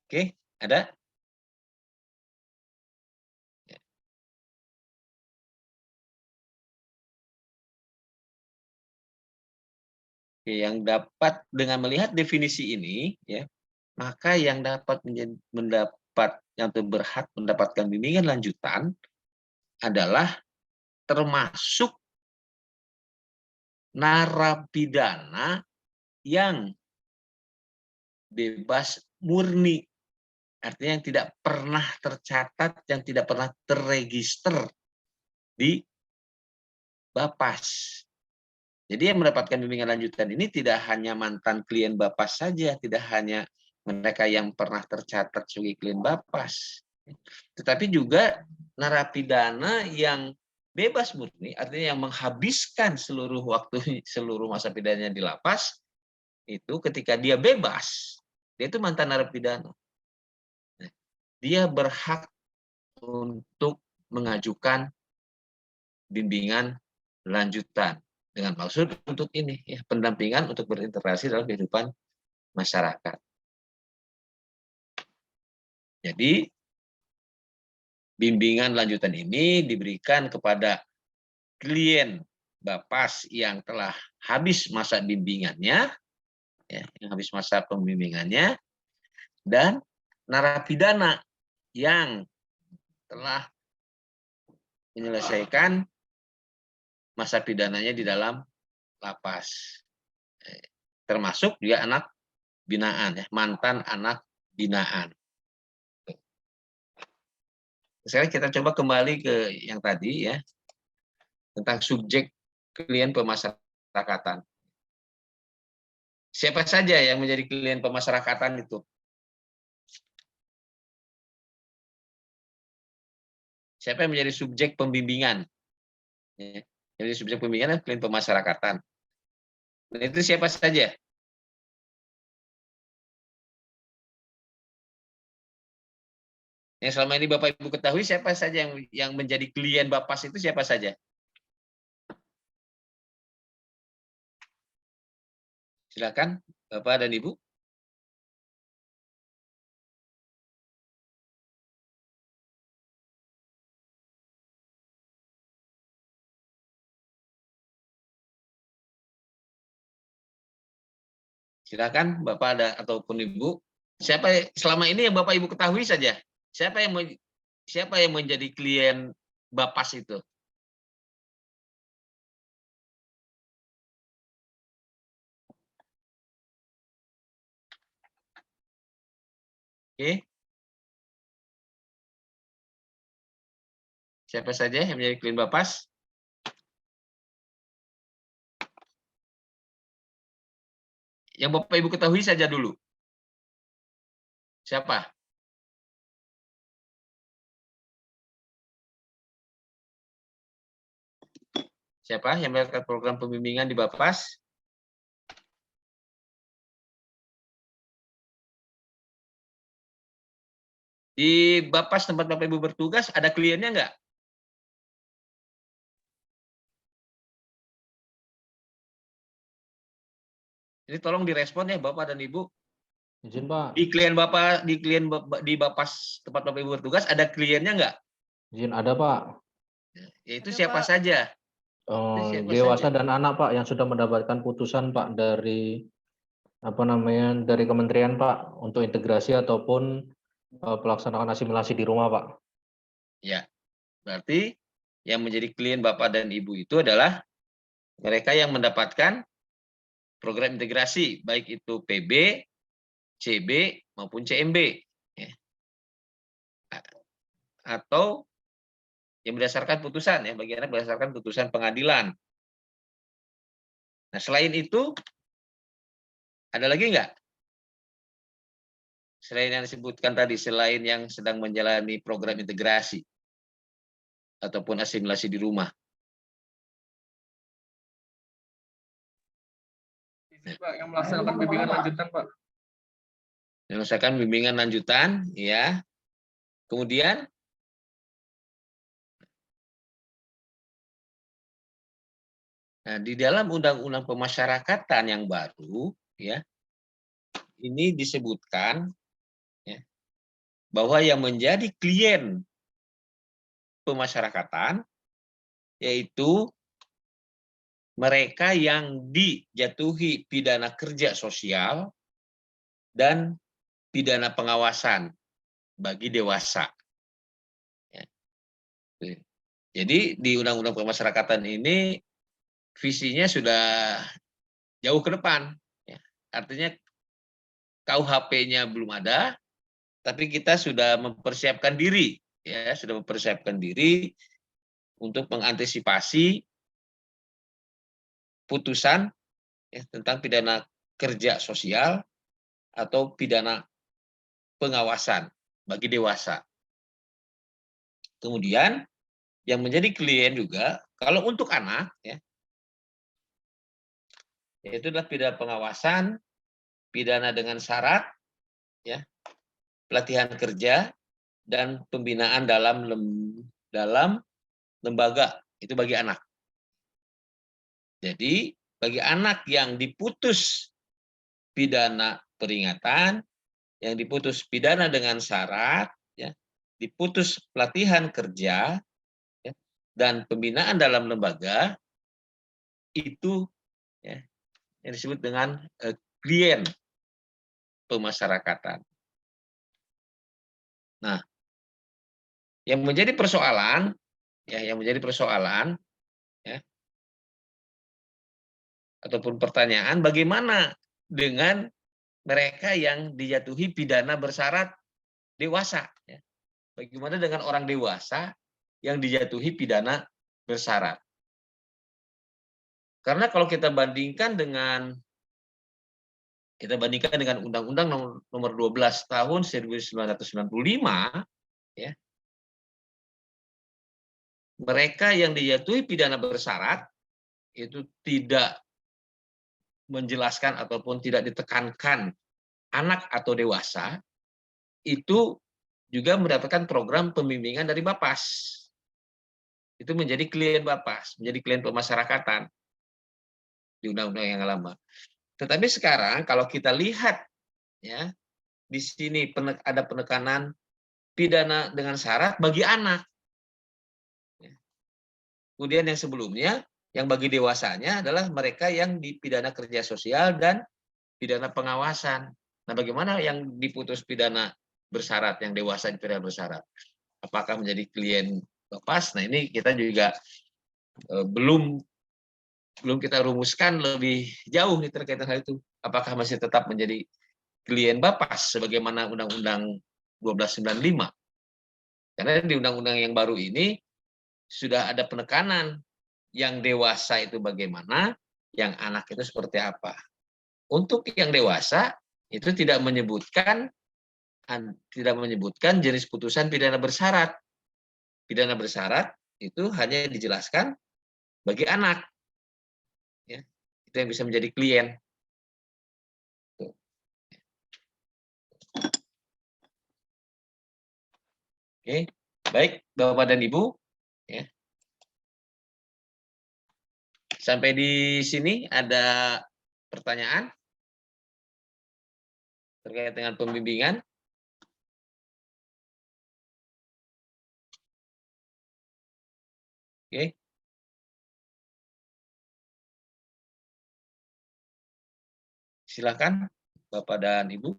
Oke, ada? Oke, yang dapat dengan melihat definisi ini, ya, maka yang dapat yang berhak mendapatkan bimbingan lanjutan adalah termasuk narapidana yang bebas murni. Artinya yang tidak pernah tercatat, yang tidak pernah terregister di Bapas. Jadi yang mendapatkan bimbingan lanjutan ini tidak hanya mantan klien Bapas saja, tidak hanya mereka yang pernah tercatat sebagai klien Bapas, tetapi juga narapidana yang bebas murni, artinya yang menghabiskan seluruh waktu, seluruh masa pidananya di lapas, itu ketika dia bebas, dia itu mantan narapidana. Dia berhak untuk mengajukan bimbingan lanjutan dengan maksud untuk ini, ya, pendampingan untuk berintegrasi dalam kehidupan masyarakat. Jadi bimbingan lanjutan ini diberikan kepada klien Bapas yang telah habis masa bimbingannya, ya, yang habis masa pembimbingannya, dan narapidana yang telah menyelesaikan masa pidananya di dalam lapas. Termasuk dia anak binaan, ya, mantan anak binaan. Sekarang kita coba kembali ke yang tadi, ya, tentang subjek klien pemasyarakatan. Siapa saja yang menjadi klien pemasyarakatan itu? Siapa yang menjadi subjek pembimbingan? Ya, yang menjadi subjek pembimbingan klien pemasyarakatan. Dan itu siapa saja? Yang selama ini Bapak Ibu ketahui siapa saja yang menjadi klien Bapas itu siapa saja? Silakan Bapak dan Ibu. Silakan Bapak ada ataupun Ibu. Siapa selama ini yang Bapak Ibu ketahui saja? Siapa yang menjadi klien Bapas itu? Oke. Siapa saja yang menjadi klien Bapas? Yang Bapak Ibu ketahui saja dulu. Siapa? Siapa yang melakukan program pembimbingan di Bapas? Di Bapas tempat Bapak Ibu bertugas ada kliennya enggak? Jadi tolong direspon ya Bapak dan Ibu. Izin Pak, Di klien di Bapas tempat Bapak Ibu bertugas ada kliennya enggak? izin ada Pak. Yaitu Ada, siapa Pak. saja? Dewasa dan anak Pak yang sudah mendapatkan putusan Pak dari dari kementerian Pak untuk integrasi ataupun pelaksanaan asimilasi di rumah Pak. Ya, berarti yang menjadi klien Bapak dan Ibu itu adalah mereka yang mendapatkan program integrasi, baik itu PB, CB, maupun CMB. Ya. Atau yang berdasarkan putusan, ya, bagi anak berdasarkan putusan pengadilan. Nah, selain itu, ada lagi enggak? Selain yang disebutkan tadi, selain yang sedang menjalani program integrasi ataupun asimilasi di rumah. Pak, yang melaksanakan bimbingan lanjutan, Pak. Yang melaksanakan bimbingan lanjutan, ya. Kemudian nah, di dalam Undang-Undang Pemasyarakatan yang baru, ya, ini disebutkan, ya, bahwa yang menjadi klien pemasyarakatan yaitu mereka yang dijatuhi pidana kerja sosial dan pidana pengawasan bagi dewasa. Ya. Jadi di Undang-Undang Pemasyarakatan ini visinya sudah jauh ke depan. Ya. Artinya KUHP-nya belum ada, tapi kita sudah mempersiapkan diri, ya, sudah mempersiapkan diri untuk mengantisipasi putusan, ya, tentang pidana kerja sosial atau pidana pengawasan bagi dewasa. Kemudian yang menjadi klien juga kalau untuk anak, ya, yaitu adalah pidana pengawasan, pidana dengan syarat, ya, pelatihan kerja dan pembinaan dalam lembaga, itu bagi anak. Jadi bagi anak yang diputus pidana peringatan, yang diputus pidana dengan syarat, diputus pelatihan kerja ya, dan pembinaan dalam lembaga itu ya, yang disebut dengan klien pemasyarakatan. Nah, yang menjadi persoalan ya, ataupun pertanyaan, bagaimana dengan mereka yang dijatuhi pidana bersyarat dewasa? Ya. Bagaimana dengan orang dewasa yang dijatuhi pidana bersyarat? Karena kalau kita bandingkan dengan Undang-Undang Nomor 12 Tahun 1995, ya, mereka yang dijatuhi pidana bersyarat itu tidak menjelaskan ataupun tidak ditekankan anak atau dewasa, itu juga mendapatkan program pembimbingan dari Bapas. Itu menjadi klien Bapas, menjadi klien pemasyarakatan di undang-undang yang lama. Tetapi sekarang kalau kita lihat ya, di sini ada penekanan pidana dengan syarat bagi anak. Kemudian yang sebelumnya, yang bagi dewasanya adalah mereka yang dipidana kerja sosial dan pidana pengawasan. Nah, bagaimana yang diputus pidana bersyarat, yang dewasa dipidana bersyarat? Apakah menjadi klien Bapas? Nah, ini kita juga belum kita rumuskan lebih jauh nih terkait hal itu. Apakah masih tetap menjadi klien Bapas sebagaimana Undang-Undang 1295? Karena di undang-undang yang baru ini sudah ada penekanan yang dewasa itu bagaimana, yang anak itu seperti apa. Untuk yang dewasa itu tidak menyebutkan jenis putusan pidana bersyarat. Pidana bersyarat itu hanya dijelaskan bagi anak. Ya, itu yang bisa menjadi klien. Oke, baik Bapak dan Ibu. Ya. Sampai di sini ada pertanyaan terkait dengan pembimbingan. Oke. Silakan Bapak dan Ibu.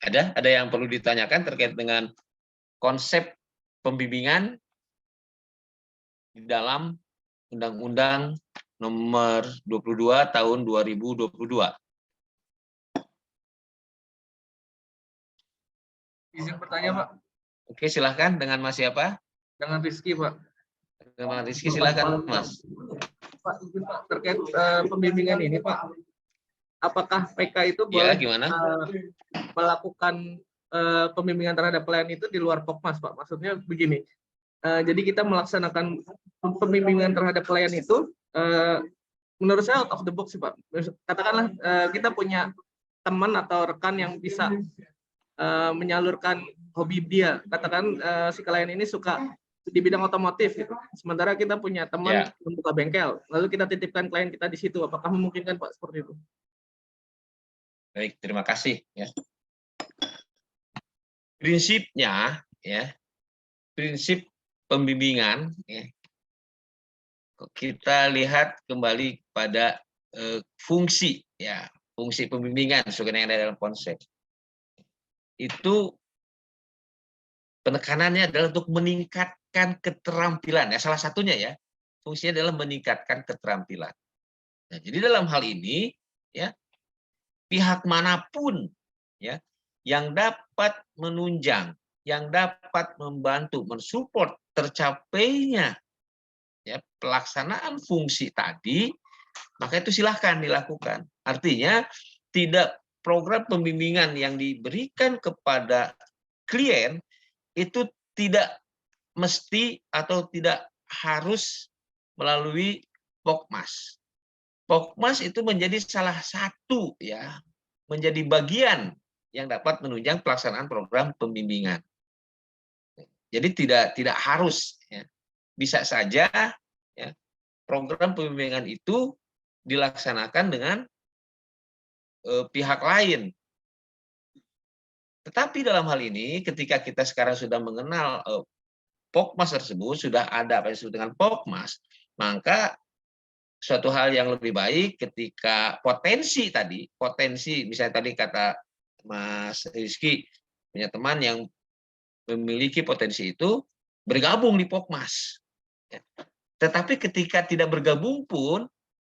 Ada yang perlu ditanyakan terkait dengan konsep pembimbingan di dalam Undang-Undang Nomor 22 Tahun 2022. Izin bertanya, Pak. Oke, silakan. Dengan Mas siapa? Dengan Rizky, Pak. Dengan Rizky, silakan Mas. Pak, izin Pak, terkait pembimbingan ini, Pak. Apakah PK itu Ya, boleh gimana? melakukan pembimbingan terhadap klien itu di luar Pokmas, Pak? Maksudnya begini. Jadi kita melaksanakan pembimbingan terhadap klien itu, menurut saya out of the box sih, Pak. Katakanlah kita punya teman atau rekan yang bisa menyalurkan hobi dia. Katakan si klien ini suka di bidang otomotif, gitu. Sementara kita punya teman membuka bengkel, lalu kita titipkan klien kita di situ. Apakah memungkinkan, Pak, seperti itu? Baik, terima kasih. Ya. Prinsipnya, ya, prinsip pembimbingan, ya, kita lihat kembali pada fungsi, ya, fungsi pembimbingan sesuai yang ada dalam konsep. Itu penekanannya adalah untuk meningkatkan keterampilan. Ya, salah satunya ya, fungsinya adalah meningkatkan keterampilan. Nah, jadi dalam hal ini, ya, pihak manapun ya yang dapat menunjang, yang dapat membantu, mensupport tercapainya ya pelaksanaan fungsi tadi, maka itu silahkan dilakukan. Artinya tidak program pembimbingan yang diberikan kepada klien itu tidak mesti atau tidak harus melalui Pokmas. Pokmas itu menjadi salah satu ya, menjadi bagian yang dapat menunjang pelaksanaan program pembimbingan. Jadi tidak harus ya. Bisa saja ya, program pembimbingan itu dilaksanakan dengan pihak lain. Tetapi dalam hal ini, ketika kita sekarang sudah mengenal Pokmas tersebut, sudah ada apa yang disebut dengan Pokmas, maka suatu hal yang lebih baik ketika potensi misalnya tadi kata Mas Rizky, punya teman yang memiliki potensi itu bergabung di Pokmas. Tetapi ketika tidak bergabung pun,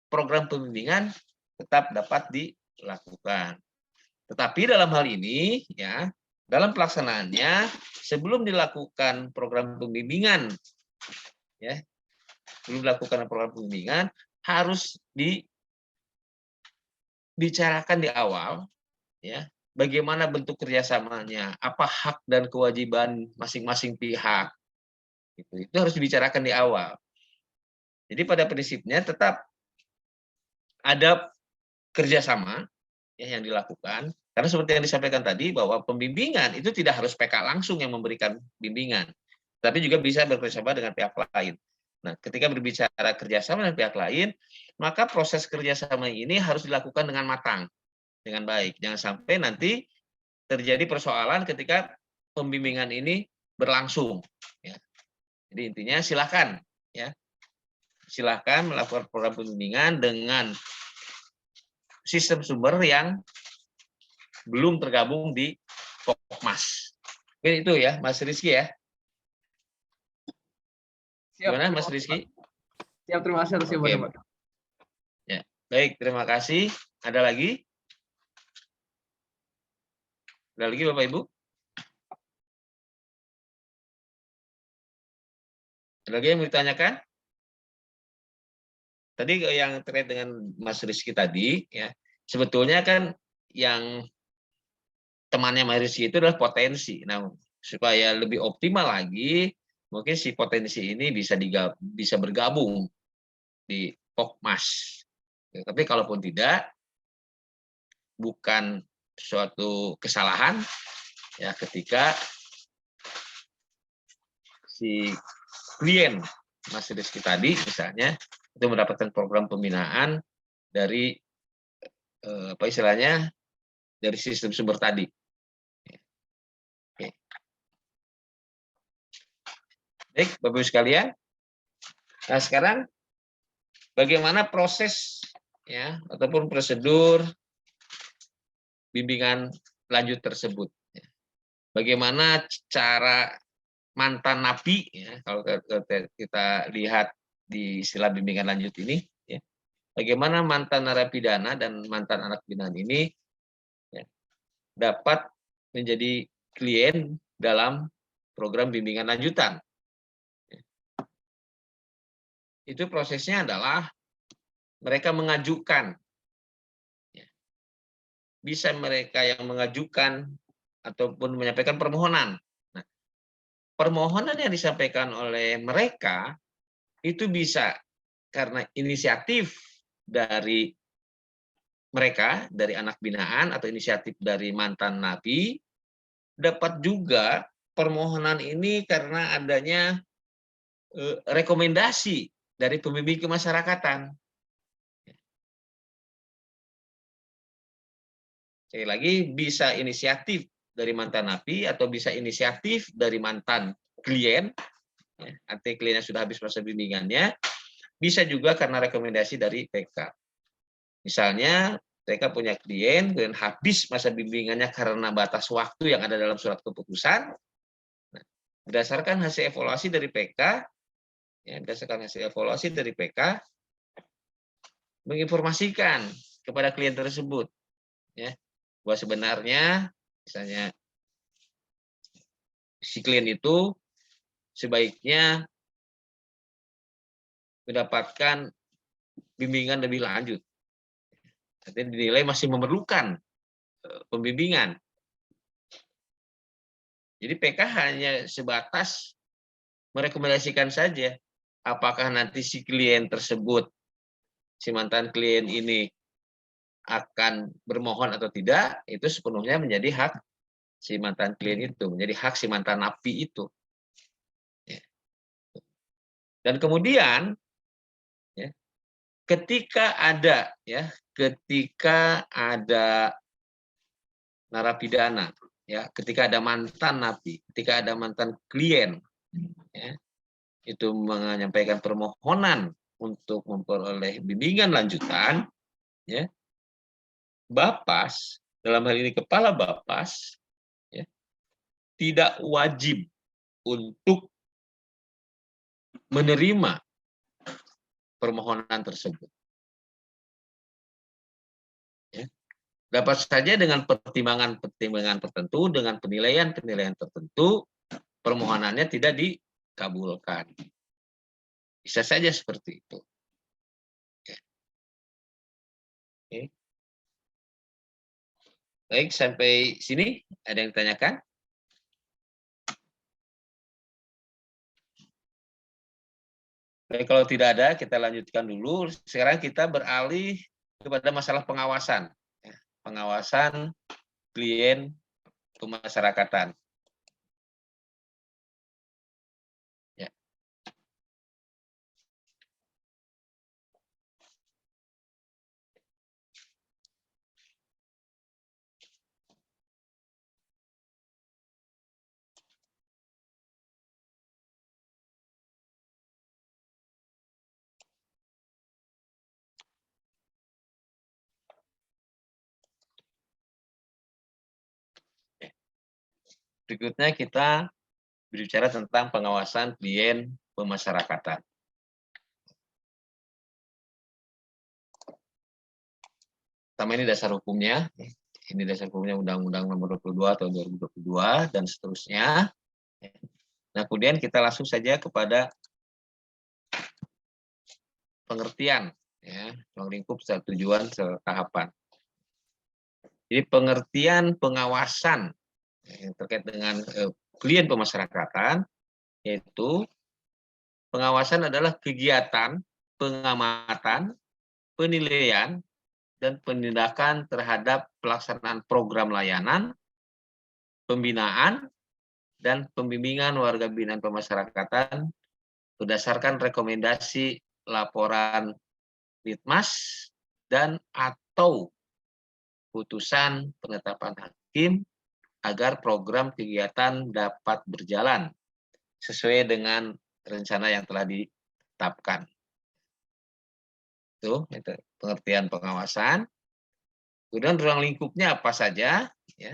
program pembimbingan tetap dapat dilakukan. Tetapi dalam hal ini, ya, dalam pelaksanaannya, sebelum dilakukan program pembimbingan, ya, harus dibicarakan di awal, ya, bagaimana bentuk kerjasamanya, apa hak dan kewajiban masing-masing pihak, itu harus dibicarakan di awal. Jadi pada prinsipnya tetap ada kerjasama, ya, yang dilakukan, karena seperti yang disampaikan tadi bahwa pembimbingan itu tidak harus PK langsung yang memberikan bimbingan, tapi juga bisa bekerjasama dengan pihak lain. Nah, ketika berbicara kerjasama dengan pihak lain, maka proses kerjasama ini harus dilakukan dengan matang, dengan baik. Jangan sampai nanti terjadi persoalan ketika pembimbingan ini berlangsung. Ya. Jadi intinya silakan, ya, silakan melakukan program pembimbingan dengan sistem sumber yang belum tergabung di Pokmas. Mungkin itu ya, Mas Rizky ya. Gimana Mas Rizky? Siap, terima kasih atas jawabannya, Pak. Ya, baik, terima kasih. Ada lagi? Ada lagi Bapak Ibu? Ada lagi yang mau ditanyakan? Tadi yang terkait dengan Mas Rizky tadi, ya, sebetulnya kan yang temannya Mas Rizky itu adalah potensi. Nah, supaya lebih optimal lagi, mungkin si potensi ini bisa bergabung di Pokmas. Ya, tapi kalaupun tidak, bukan suatu kesalahan, ya, ketika si klien Mas Rizky tadi misalnya itu mendapatkan program pembinaan dari apa istilahnya, dari sistem sumber tadi. Oke. Baik, Bapak Ibu sekalian. Nah, sekarang bagaimana proses, ya, ataupun prosedur bimbingan lanjut tersebut? Bagaimana cara mantan napi, ya, kalau kita lihat di istilah bimbingan lanjut ini, ya, bagaimana mantan narapidana dan mantan anak binaan ini, ya, dapat menjadi klien dalam program bimbingan lanjutan. Itu prosesnya adalah mereka mengajukan, ya, bisa mereka yang mengajukan ataupun menyampaikan permohonan. Nah, permohonan yang disampaikan oleh mereka itu bisa karena inisiatif dari mereka, dari anak binaan atau inisiatif dari mantan napi, dapat juga permohonan ini karena adanya rekomendasi dari pembimbing kemasyarakatan. Sekali lagi, bisa inisiatif dari mantan napi atau bisa inisiatif dari mantan klien, ya, artinya kliennya sudah habis masa bimbingannya, bisa juga karena rekomendasi dari PK. Misalnya, mereka punya klien dan habis masa bimbingannya karena batas waktu yang ada dalam surat keputusan. Nah, berdasarkan hasil evaluasi dari PK, ya, menginformasikan kepada klien tersebut, ya, bahwa sebenarnya misalnya si klien itu sebaiknya mendapatkan bimbingan lebih lanjut. Artinya dinilai masih memerlukan pembimbingan. Jadi PK hanya sebatas merekomendasikan saja apakah nanti si klien tersebut, si mantan klien ini akan bermohon atau tidak, itu sepenuhnya menjadi hak si mantan klien itu, menjadi hak si mantan napi itu. Dan kemudian, ya, ketika ada narapidana ya, ketika ada mantan napi, ketika ada mantan klien, ya, itu menyampaikan permohonan untuk memperoleh bimbingan lanjutan, ya, Bapas, dalam hal ini kepala Bapas, ya, tidak wajib untuk menerima permohonan tersebut. Ya. Dapat saja dengan pertimbangan-pertimbangan tertentu, dengan penilaian-penilaian tertentu, permohonannya tidak dikabulkan. Bisa saja seperti itu. Ya. Oke. Baik, sampai sini ada yang ditanyakan? Baik, kalau tidak ada, kita lanjutkan dulu. Sekarang kita beralih kepada masalah pengawasan. Ya, pengawasan klien pemasyarakatan. Ya. Berikutnya kita berbicara tentang pengawasan klien pemasyarakatan. Pertama ini dasar hukumnya. Ini dasar hukumnya Undang-Undang Nomor 22 tahun 2022 dan seterusnya. Nah, kemudian kita langsung saja kepada pengertian, ya, ruang lingkup secara tujuan tahapan. Jadi pengertian pengawasan yang terkait dengan klien pemasyarakatan, yaitu pengawasan adalah kegiatan pengamatan, penilaian, dan penindakan terhadap pelaksanaan program layanan, pembinaan, dan pembimbingan warga binaan pemasyarakatan berdasarkan rekomendasi laporan Litmas dan atau putusan penetapan hakim agar program kegiatan dapat berjalan sesuai dengan rencana yang telah ditetapkan. Itu pengertian pengawasan. Kemudian ruang lingkupnya apa saja, ya,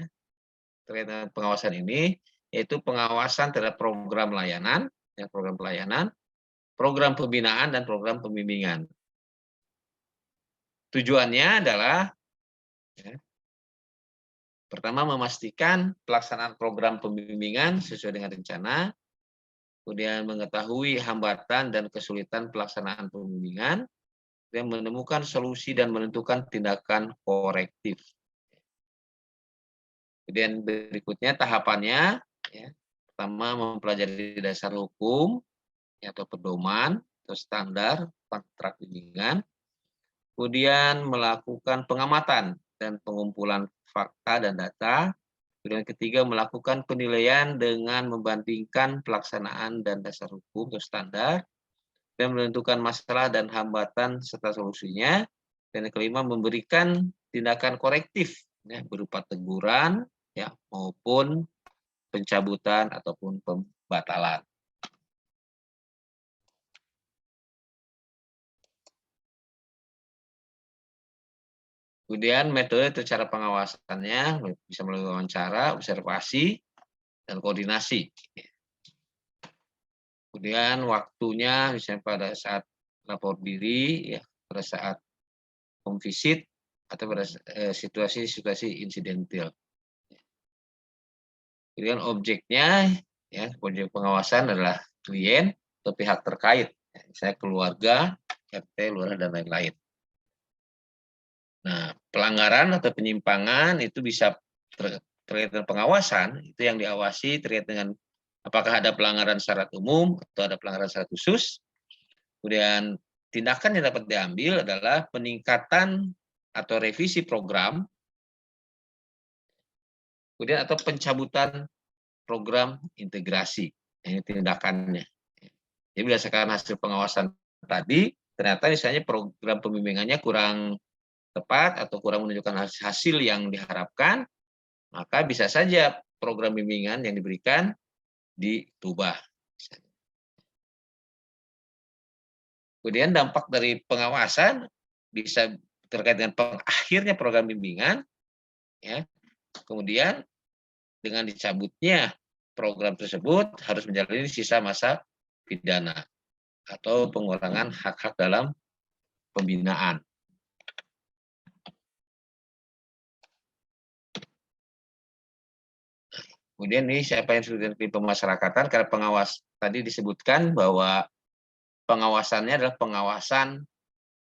terkait dengan pengawasan ini, yaitu pengawasan terhadap program layanan, ya, program pelayanan, program pembinaan, dan program pembimbingan. Tujuannya adalah, ya, pertama, memastikan pelaksanaan program pembimbingan sesuai dengan rencana, kemudian mengetahui hambatan dan kesulitan pelaksanaan pembimbingan, dan menemukan solusi dan menentukan tindakan korektif. Kemudian berikutnya tahapannya, ya, pertama mempelajari dasar hukum, ya, atau pedoman atau standar kontrak bimbingan, kemudian melakukan pengamatan dan pengumpulan fakta dan data, kemudian ketiga melakukan penilaian dengan membandingkan pelaksanaan dan dasar hukum atau standar, dan menentukan masalah dan hambatan serta solusinya, dan yang kelima memberikan tindakan korektif, ya, berupa teguran, ya, maupun pencabutan ataupun pembatalan. Kemudian metode atau cara pengawasannya bisa melalui wawancara, observasi, dan koordinasi. Kemudian waktunya misalnya pada saat lapor diri, ya, pada saat home visit, atau pada situasi-situasi insidental. Kemudian objeknya, ya, objek pengawasan adalah klien atau pihak terkait, ya, misalnya keluarga, RT, lurah, dan lain-lain. Nah, pelanggaran atau penyimpangan itu bisa terkait dengan pengawasan, itu yang diawasi terkait dengan apakah ada pelanggaran syarat umum atau ada pelanggaran syarat khusus. Kemudian tindakan yang dapat diambil adalah peningkatan atau revisi program, kemudian atau pencabutan program integrasi. Ini tindakannya. Jadi berdasarkan hasil pengawasan tadi, ternyata misalnya program pembimbingannya kurang tepat atau kurang menunjukkan hasil yang diharapkan, maka bisa saja program bimbingan yang diberikan dirubah. Kemudian dampak dari pengawasan bisa terkait dengan akhirnya program bimbingan, ya. Kemudian dengan dicabutnya program tersebut harus menjalani sisa masa pidana atau pengurangan hak-hak dalam pembinaan. Kemudian ini siapa yang sudah di pemasyarakatan, karena pengawas tadi disebutkan bahwa pengawasannya adalah pengawasan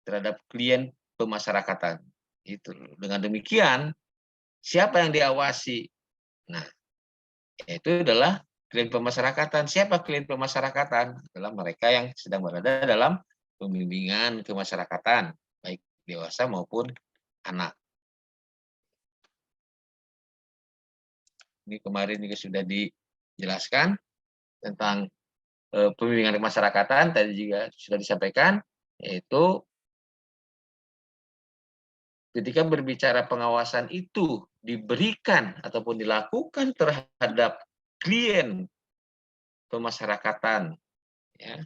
terhadap klien pemasyarakatan. Itu. Dengan demikian, siapa yang diawasi? Nah, itu adalah klien pemasyarakatan. Siapa klien pemasyarakatan? Adalah mereka yang sedang berada dalam pembimbingan kemasyarakatan, baik dewasa maupun anak. Ini kemarin juga sudah dijelaskan tentang pembimbingan kemasyarakatan, tadi juga sudah disampaikan, yaitu ketika berbicara pengawasan itu diberikan ataupun dilakukan terhadap klien pemasyarakatan, ya,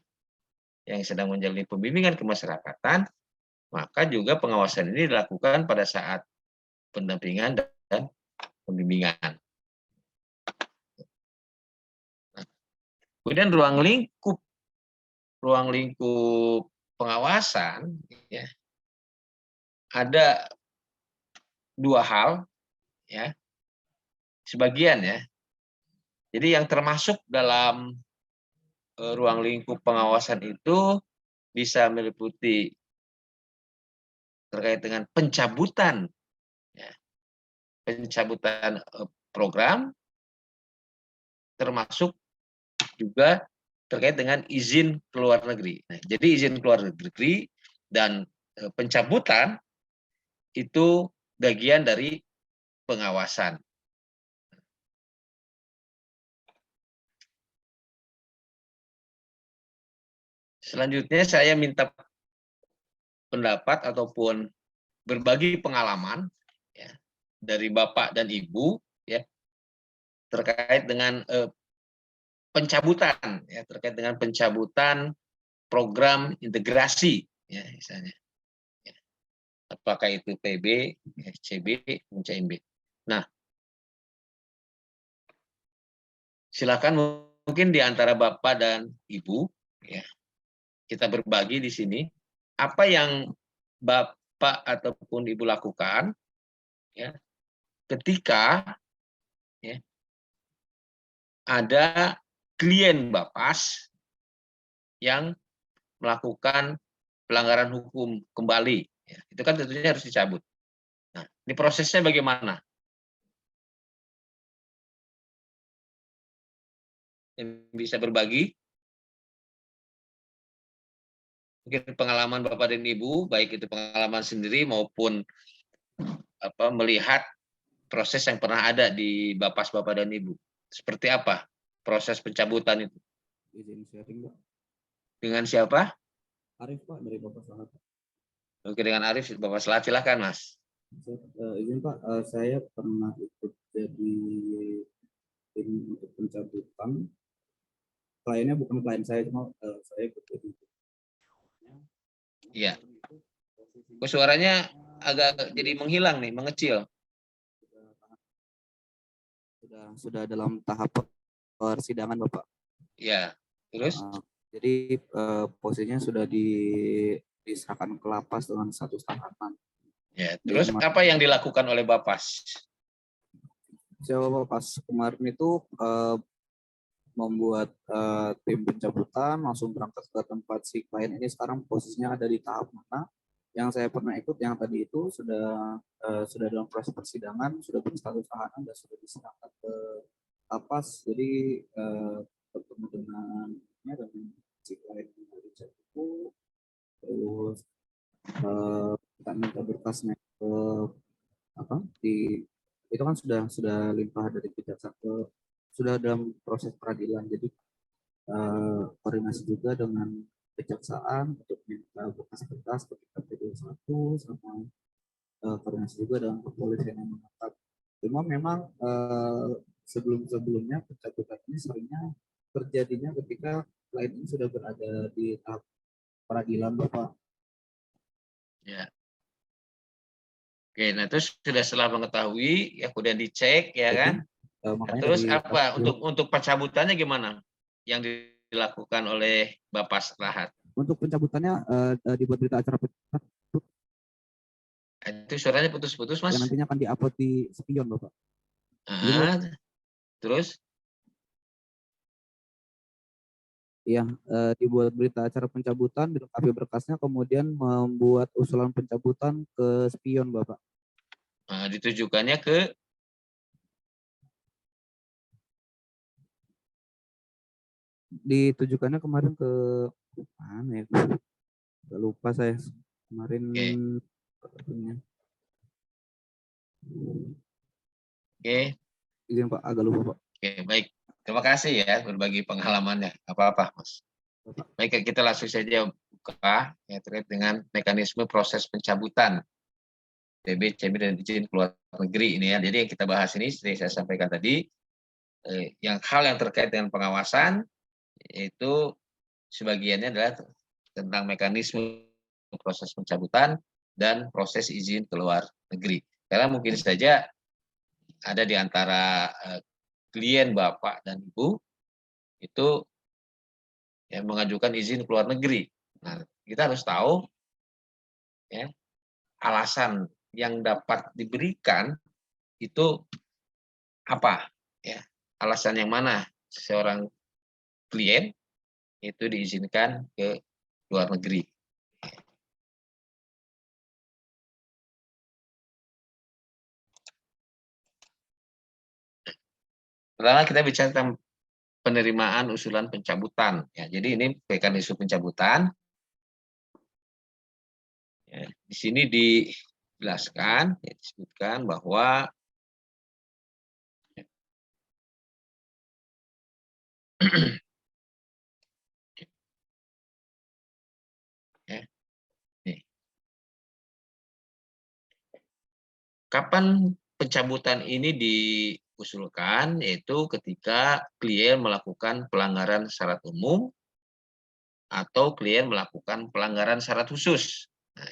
yang sedang menjalani pembimbingan kemasyarakatan, maka juga pengawasan ini dilakukan pada saat pendampingan dan pembimbingan. Kemudian ruang lingkup pengawasan, ya, ada dua hal, ya, sebagian, ya. Jadi yang termasuk dalam ruang lingkup pengawasan itu bisa meliputi terkait dengan pencabutan, ya, pencabutan program, termasuk juga terkait dengan izin keluar negeri. Nah, jadi izin keluar negeri dan pencabutan itu bagian dari pengawasan. Selanjutnya saya minta pendapat ataupun berbagi pengalaman, ya, dari Bapak dan Ibu, ya, terkait dengan pencabutan, ya, terkait dengan pencabutan program integrasi, ya, misalnya, ya. Apakah itu PB, CB, CMB. Nah, silakan mungkin di antara Bapak dan Ibu, ya, kita berbagi di sini apa yang Bapak ataupun Ibu lakukan, ya, ketika, ya, ada klien Bapas yang melakukan pelanggaran hukum kembali, ya, itu kan tentunya harus dicabut. Nah, ini prosesnya bagaimana? Yang bisa berbagi? Mungkin pengalaman Bapak dan Ibu, baik itu pengalaman sendiri maupun melihat proses yang pernah ada di Bapak dan Ibu. Seperti apa proses pencabutan itu? Izin sharing, Pak. Dengan siapa? Arif, Pak, dari Bapak Salat. Oke, dengan Arif, Bapak Salat, silakan, Mas. Izin, Pak, saya pernah ikut jadi tim untuk pencabutan. Kliennya bukan klien saya, cuma saya ikut jadi. Iya. Suaranya agak jadi menghilang nih, mengecil. Sudah dalam tahap persidangan, Bapak. Iya. Terus? Jadi posisinya sudah diserahkan ke lapas dengan status tahanan. Ya. Terus apa yang dilakukan oleh Bapas? Siapa Bapas kemarin itu membuat tim pencabutan, langsung berangkat ke tempat si klien ini. Sekarang posisinya ada di tahap mana? Yang saya pernah ikut yang tadi itu sudah dalam proses persidangan, sudah berstatus tahanan dan sudah diserahkan ke lapas. Jadi bertemu dengan si klien yang Richard itu, terus kita minta berkasnya ke itu kan sudah limpah dari kejaksaan ke sudah dalam proses peradilan, jadi koordinasi juga dengan kejaksaan untuk minta berkas-berkas ketika PD1 sama koordinasi juga dengan kepolisian yang menangkap. Cuma memang sebelum-sebelumnya pencabutan ini seringnya terjadinya ketika klien ini sudah berada di tahap peradilan, Bapak. Ya. Oke, nah terus sudah setelah mengetahui, ya kemudian dicek, ya kan? Jadi, Nah, makanya terus dari apa untuk pencabutannya gimana? Yang dilakukan oleh Bapak Rahat? untuk pencabutannya dibuat berita acara Itu suaranya putus-putus, Mas. yang nantinya akan diupload di Spion, Bapak. Ah, terus? Iya, dibuat berita acara pencabutan, dilengkapi berkasnya, kemudian membuat usulan pencabutan ke Spion, Bapak. Nah, ditujukannya ke Ditujukannya kemarin ke mana ya? Gak lupa saya kemarin. Oke. Izin Pak, agak lupa Pak. Oke, baik. Terima kasih ya berbagi pengalamannya. Apa-apa, Mas. Baik, kita langsung saja buka ya, terkait dengan mekanisme proses pencabutan PB, CB, dan izin keluar negeri ini ya. Jadi yang kita bahas ini, seperti saya sampaikan tadi, yang terkait dengan pengawasan, yaitu sebagiannya adalah tentang mekanisme proses pencabutan dan proses izin keluar negeri. Karena mungkin saja ada di antara klien Bapak dan Ibu itu yang mengajukan izin keluar negeri. Nah, kita harus tahu ya, alasan yang dapat diberikan itu apa ya, alasan yang mana seorang klien itu diizinkan ke luar negeri. Pertama kita bicara tentang penerimaan usulan pencabutan. Ya, jadi ini mekanisme pencabutan. Ya, di sini dijelaskan, ya, disebutkan bahwa ya, nih. Kapan pencabutan ini diusulkan, yaitu ketika klien melakukan pelanggaran syarat umum atau klien melakukan pelanggaran syarat khusus. Nah,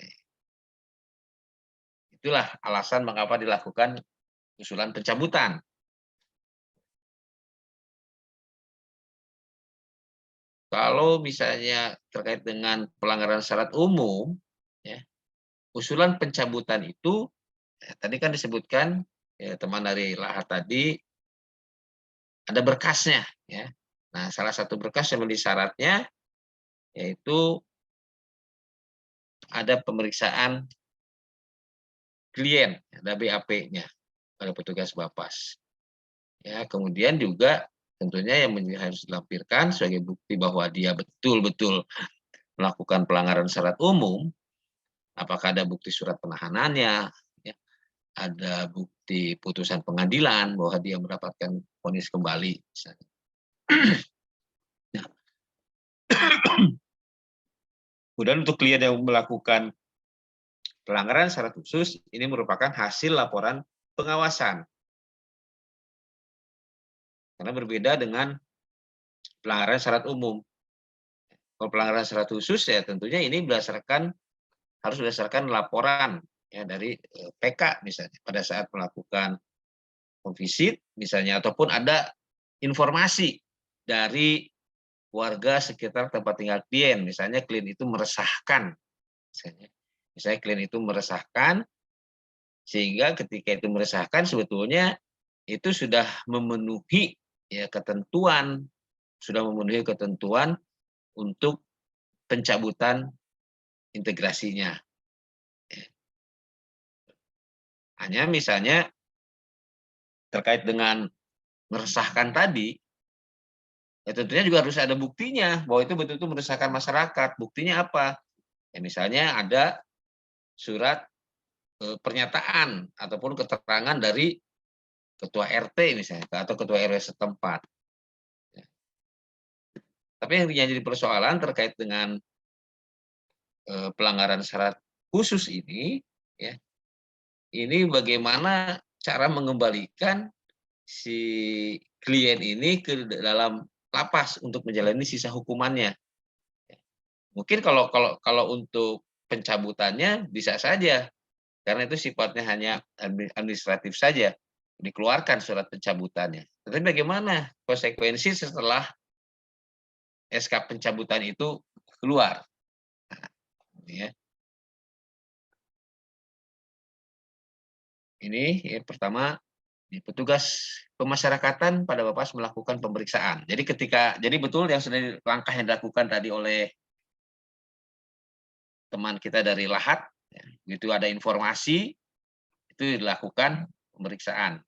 itulah alasan mengapa dilakukan usulan pencabutan. Kalau misalnya terkait dengan pelanggaran syarat umum, ya, usulan pencabutan itu, ya, tadi kan disebutkan, ya, teman dari Lahat tadi, ada berkasnya. Ya. Nah, salah satu berkas yang menjadi syaratnya, yaitu ada pemeriksaan klien, ada BAP-nya pada petugas Bapas. Ya, kemudian juga tentunya yang harus dilampirkan sebagai bukti bahwa dia betul-betul melakukan pelanggaran syarat umum, apakah ada bukti surat penahanannya, ya, ada bukti putusan pengadilan bahwa dia mendapatkan vonis kembali. Misalnya. Nah. Kemudian untuk klien yang melakukan pelanggaran syarat khusus, ini merupakan hasil laporan pengawasan. Karena berbeda dengan pelanggaran syarat umum. Kalau pelanggaran syarat khusus ya tentunya ini harus berdasarkan laporan ya dari PK misalnya pada saat melakukan visit misalnya, ataupun ada informasi dari warga sekitar tempat tinggal klien, misalnya klien itu meresahkan, misalnya klien itu meresahkan, sehingga ketika itu meresahkan sebetulnya itu sudah memenuhi ya ketentuan, untuk pencabutan integrasinya. Hanya misalnya terkait dengan meresahkan tadi, ya tentunya juga harus ada buktinya bahwa itu betul-betul meresahkan masyarakat. Buktinya apa? Ya misalnya ada surat pernyataan ataupun keterangan dari ketua RT misalnya atau ketua RW setempat. Tapi yang jadi persoalan terkait dengan pelanggaran syarat khusus ini, ya, ini bagaimana cara mengembalikan si klien ini ke dalam lapas untuk menjalani sisa hukumannya. Mungkin kalau untuk pencabutannya bisa saja, karena itu sifatnya hanya administratif saja, dikeluarkan surat pencabutannya. Tetapi bagaimana konsekuensi setelah SK pencabutan itu keluar? Nah, ya. Ini yang pertama, petugas pemasyarakatan pada Bapas melakukan pemeriksaan. Jadi betul yang sudah langkah yang dilakukan tadi oleh teman kita dari Lahat, ya, begitu ada informasi itu dilakukan pemeriksaan,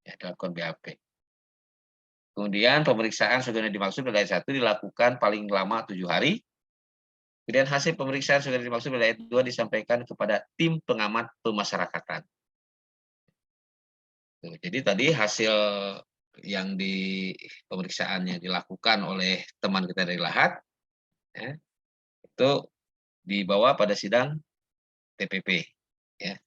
ya, dilakukan BAP. Kemudian pemeriksaan sudah dimaksud pada ayat 1 dilakukan paling lama 7 hari. Kemudian hasil pemeriksaan sudah dimaksud pada ayat 2 disampaikan kepada tim pengamat pemasyarakatan. Jadi tadi hasil yang di pemeriksaannya dilakukan oleh teman kita dari Lahat, ya, itu dibawa pada sidang TPP. Ya.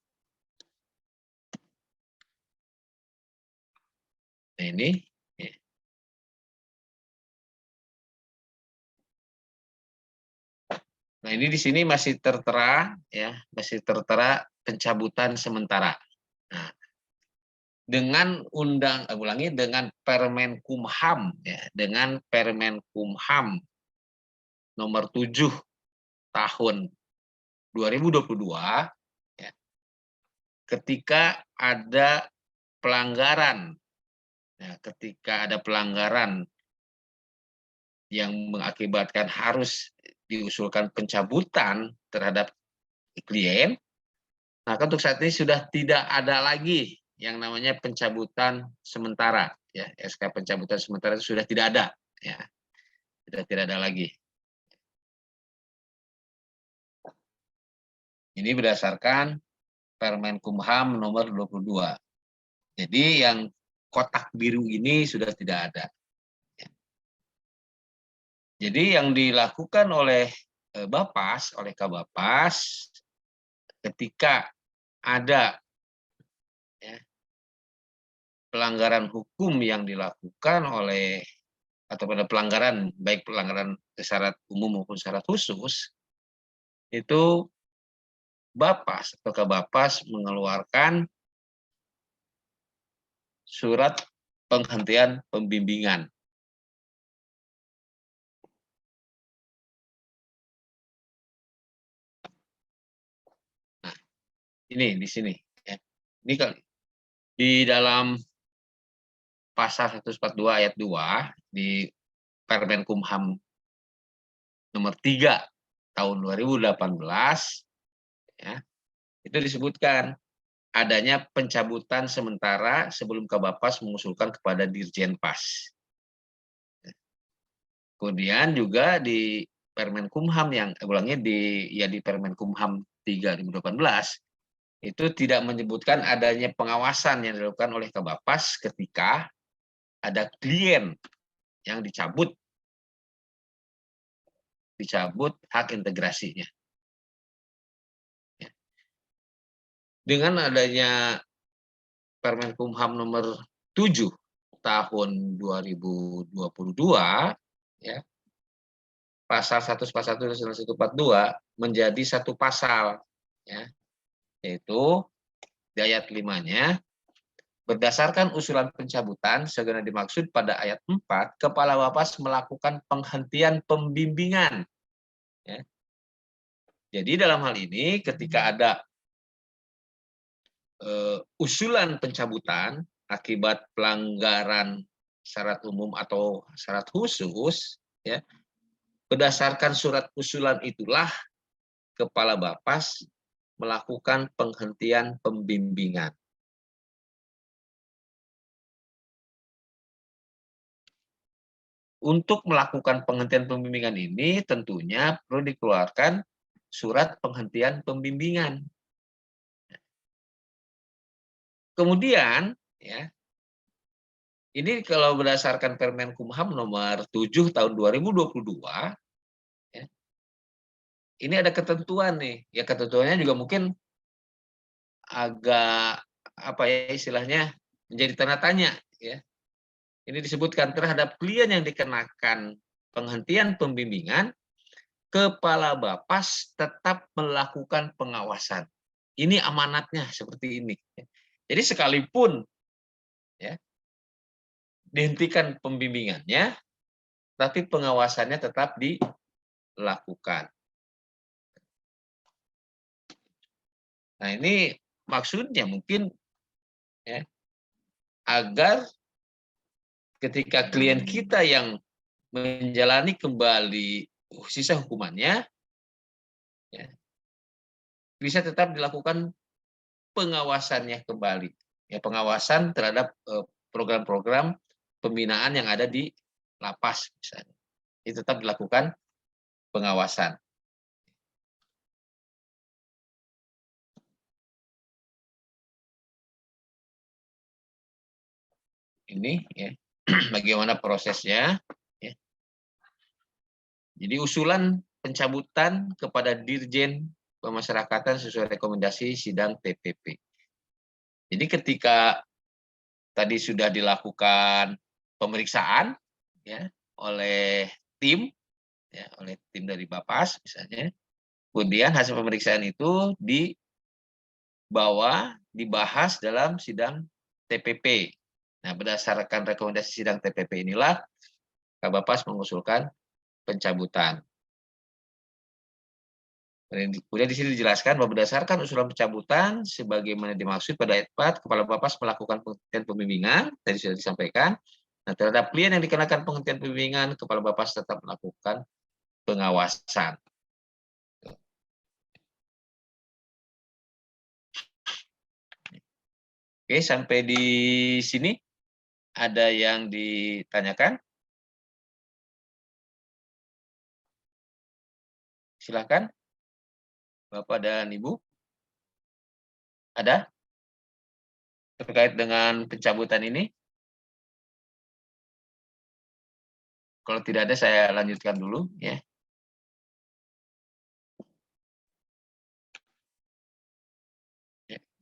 Nah, ini. Ya. Nah ini di sini masih tertera, ya, masih tertera pencabutan sementara. Nah, dengan dengan Permen Kumham, ya, dengan Permen Kumham nomor 7 tahun 2022, ya, ketika ada pelanggaran, ya, ketika ada pelanggaran yang mengakibatkan harus diusulkan pencabutan terhadap klien, maka untuk saat ini sudah tidak ada lagi yang namanya pencabutan sementara, ya, SK pencabutan sementara itu sudah tidak ada, ya, sudah tidak ada lagi. Ini berdasarkan Permen Kumham nomor 22. Jadi yang kotak biru ini sudah tidak ada. Jadi yang dilakukan oleh Bapas, oleh Kabapas, ketika ada, ya, pelanggaran hukum yang dilakukan oleh atau pada pelanggaran, baik pelanggaran syarat umum maupun syarat khusus, itu Bapas atau Kabapas mengeluarkan surat penghentian pembimbingan. Nah, ini di sini, ya. Ini kan di dalam pasal 142 ayat 2 di Permen Kumham nomor 3 tahun 2018, ya, itu disebutkan adanya pencabutan sementara sebelum Kabapas mengusulkan kepada Dirjen Pas. Kemudian juga di Permen Kumham yang di Permen Kumham 3 2018 itu tidak menyebutkan adanya pengawasan yang dilakukan oleh Kabapas ketika ada klien yang dicabut hak integrasinya. Dengan adanya Permen Kumham nomor 7 tahun 2022, ya, pasal 1 pasal 142 menjadi satu pasal, ya, yaitu di ayat 5-nya, berdasarkan usulan pencabutan segera dimaksud pada ayat 4, Kepala Bapas melakukan penghentian pembimbingan. Ya. Jadi dalam hal ini ketika ada usulan pencabutan akibat pelanggaran syarat umum atau syarat khusus, ya, berdasarkan surat usulan itulah Kepala Bapas melakukan penghentian pembimbingan. Untuk melakukan penghentian pembimbingan ini tentunya perlu dikeluarkan surat penghentian pembimbingan. Kemudian, ya, ini kalau berdasarkan Permen Kumham nomor 7 tahun 2022, ya, ini ada ketentuan nih. Ya, ketentuannya juga mungkin agak apa ya istilahnya menjadi tanda tanya. ya, ini disebutkan terhadap klien yang dikenakan penghentian pembimbingan, Kepala Bapas tetap melakukan pengawasan. Ini amanatnya seperti ini. Jadi sekalipun ya, dihentikan pembimbingannya, tapi pengawasannya tetap dilakukan. Nah, ini maksudnya mungkin ya, agar ketika klien kita yang menjalani kembali sisa hukumannya, ya, bisa tetap dilakukan pengawasannya kembali. Ya, pengawasan terhadap program-program pembinaan yang ada di lapas misalnya. Itu tetap dilakukan pengawasan. Ini ya, bagaimana prosesnya. Ya. Jadi usulan pencabutan kepada Dirjen Pemasyarakatan sesuai rekomendasi sidang TPP. Jadi ketika tadi sudah dilakukan pemeriksaan ya oleh tim dari Bapas misalnya, kemudian hasil pemeriksaan itu dibahas dalam sidang TPP. Nah, berdasarkan rekomendasi sidang TPP inilah Kabapas mengusulkan pencabutan. Kemudian di sini dijelaskan bahwa berdasarkan usulan pencabutan sebagaimana dimaksud pada ayat 4, Kepala Bapas melakukan penghentian pembimbingan, tadi sudah disampaikan. Nah, terhadap klien yang dikenakan penghentian pembimbingan, Kepala Bapas tetap melakukan pengawasan. Oke, sampai di sini ada yang ditanyakan? Silakan, Bapak dan Ibu. Ada? Terkait dengan pencabutan ini? Kalau tidak ada, saya lanjutkan dulu ya.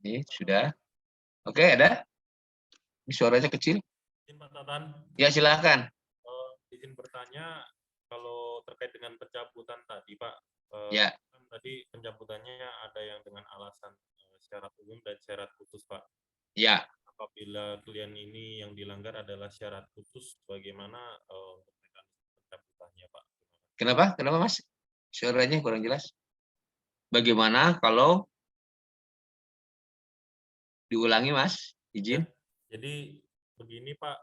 Ini sudah. Oke, ada? Ini suaranya kecil. Pak Tatan, Ya, silakan. izin bertanya, kalau terkait dengan pencabutan tadi, Pak, Ya. kan tadi pencabutannya ada yang dengan alasan syarat umum dan syarat khusus, Pak. Ya. Apabila klien ini yang dilanggar adalah syarat khusus, bagaimana untuk mekanisme pencabutannya, Pak? Kenapa? Kenapa, Mas? Suaranya kurang jelas. Bagaimana kalau diulangi, Mas? Izin. Ya, jadi begini, Pak.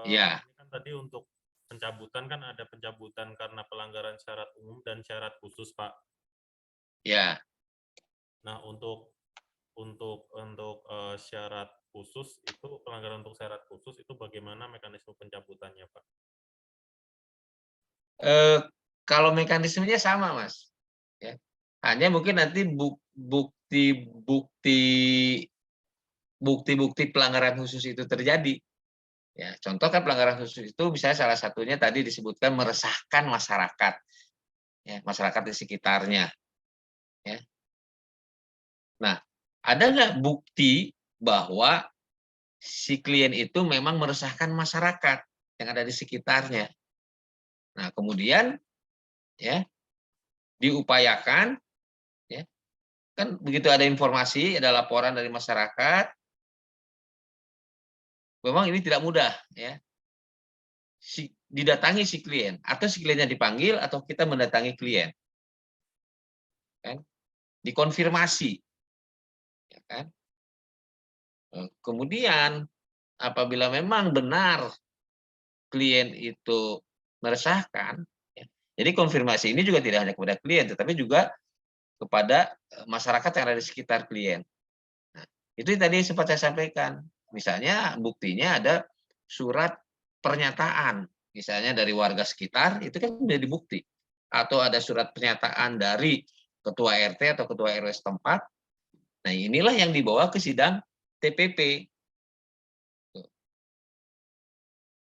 Ya. Ini kan tadi untuk pencabutan kan ada pencabutan karena pelanggaran syarat umum dan syarat khusus, Pak. Ya. Nah, untuk syarat khusus itu pelanggaran untuk syarat khusus itu bagaimana mekanisme pencabutannya, Pak? Kalau mekanismenya sama, Mas. Ya. Hanya mungkin nanti bukti-bukti pelanggaran khusus itu terjadi. Ya, contoh kan pelanggaran khusus itu misalnya salah satunya tadi disebutkan meresahkan masyarakat, ya, masyarakat di sekitarnya. Ya. Nah, ada nggak bukti bahwa si klien itu memang meresahkan masyarakat yang ada di sekitarnya? Nah, kemudian ya diupayakan, ya kan begitu ada informasi, ada laporan dari masyarakat, memang ini tidak mudah, ya. Didatangi si klien, atau si kliennya dipanggil, atau kita mendatangi klien, kan? Dikonfirmasi, ya kan? Kemudian apabila memang benar klien itu meresahkan, ya, jadi konfirmasi ini juga tidak hanya kepada klien, tetapi juga kepada masyarakat yang ada di sekitar klien. Nah, itu tadi sempat saya sampaikan. Misalnya buktinya ada surat pernyataan, misalnya dari warga sekitar, itu kan menjadi bukti. Atau ada surat pernyataan dari ketua RT atau ketua RW setempat. Nah, inilah yang dibawa ke sidang TPP.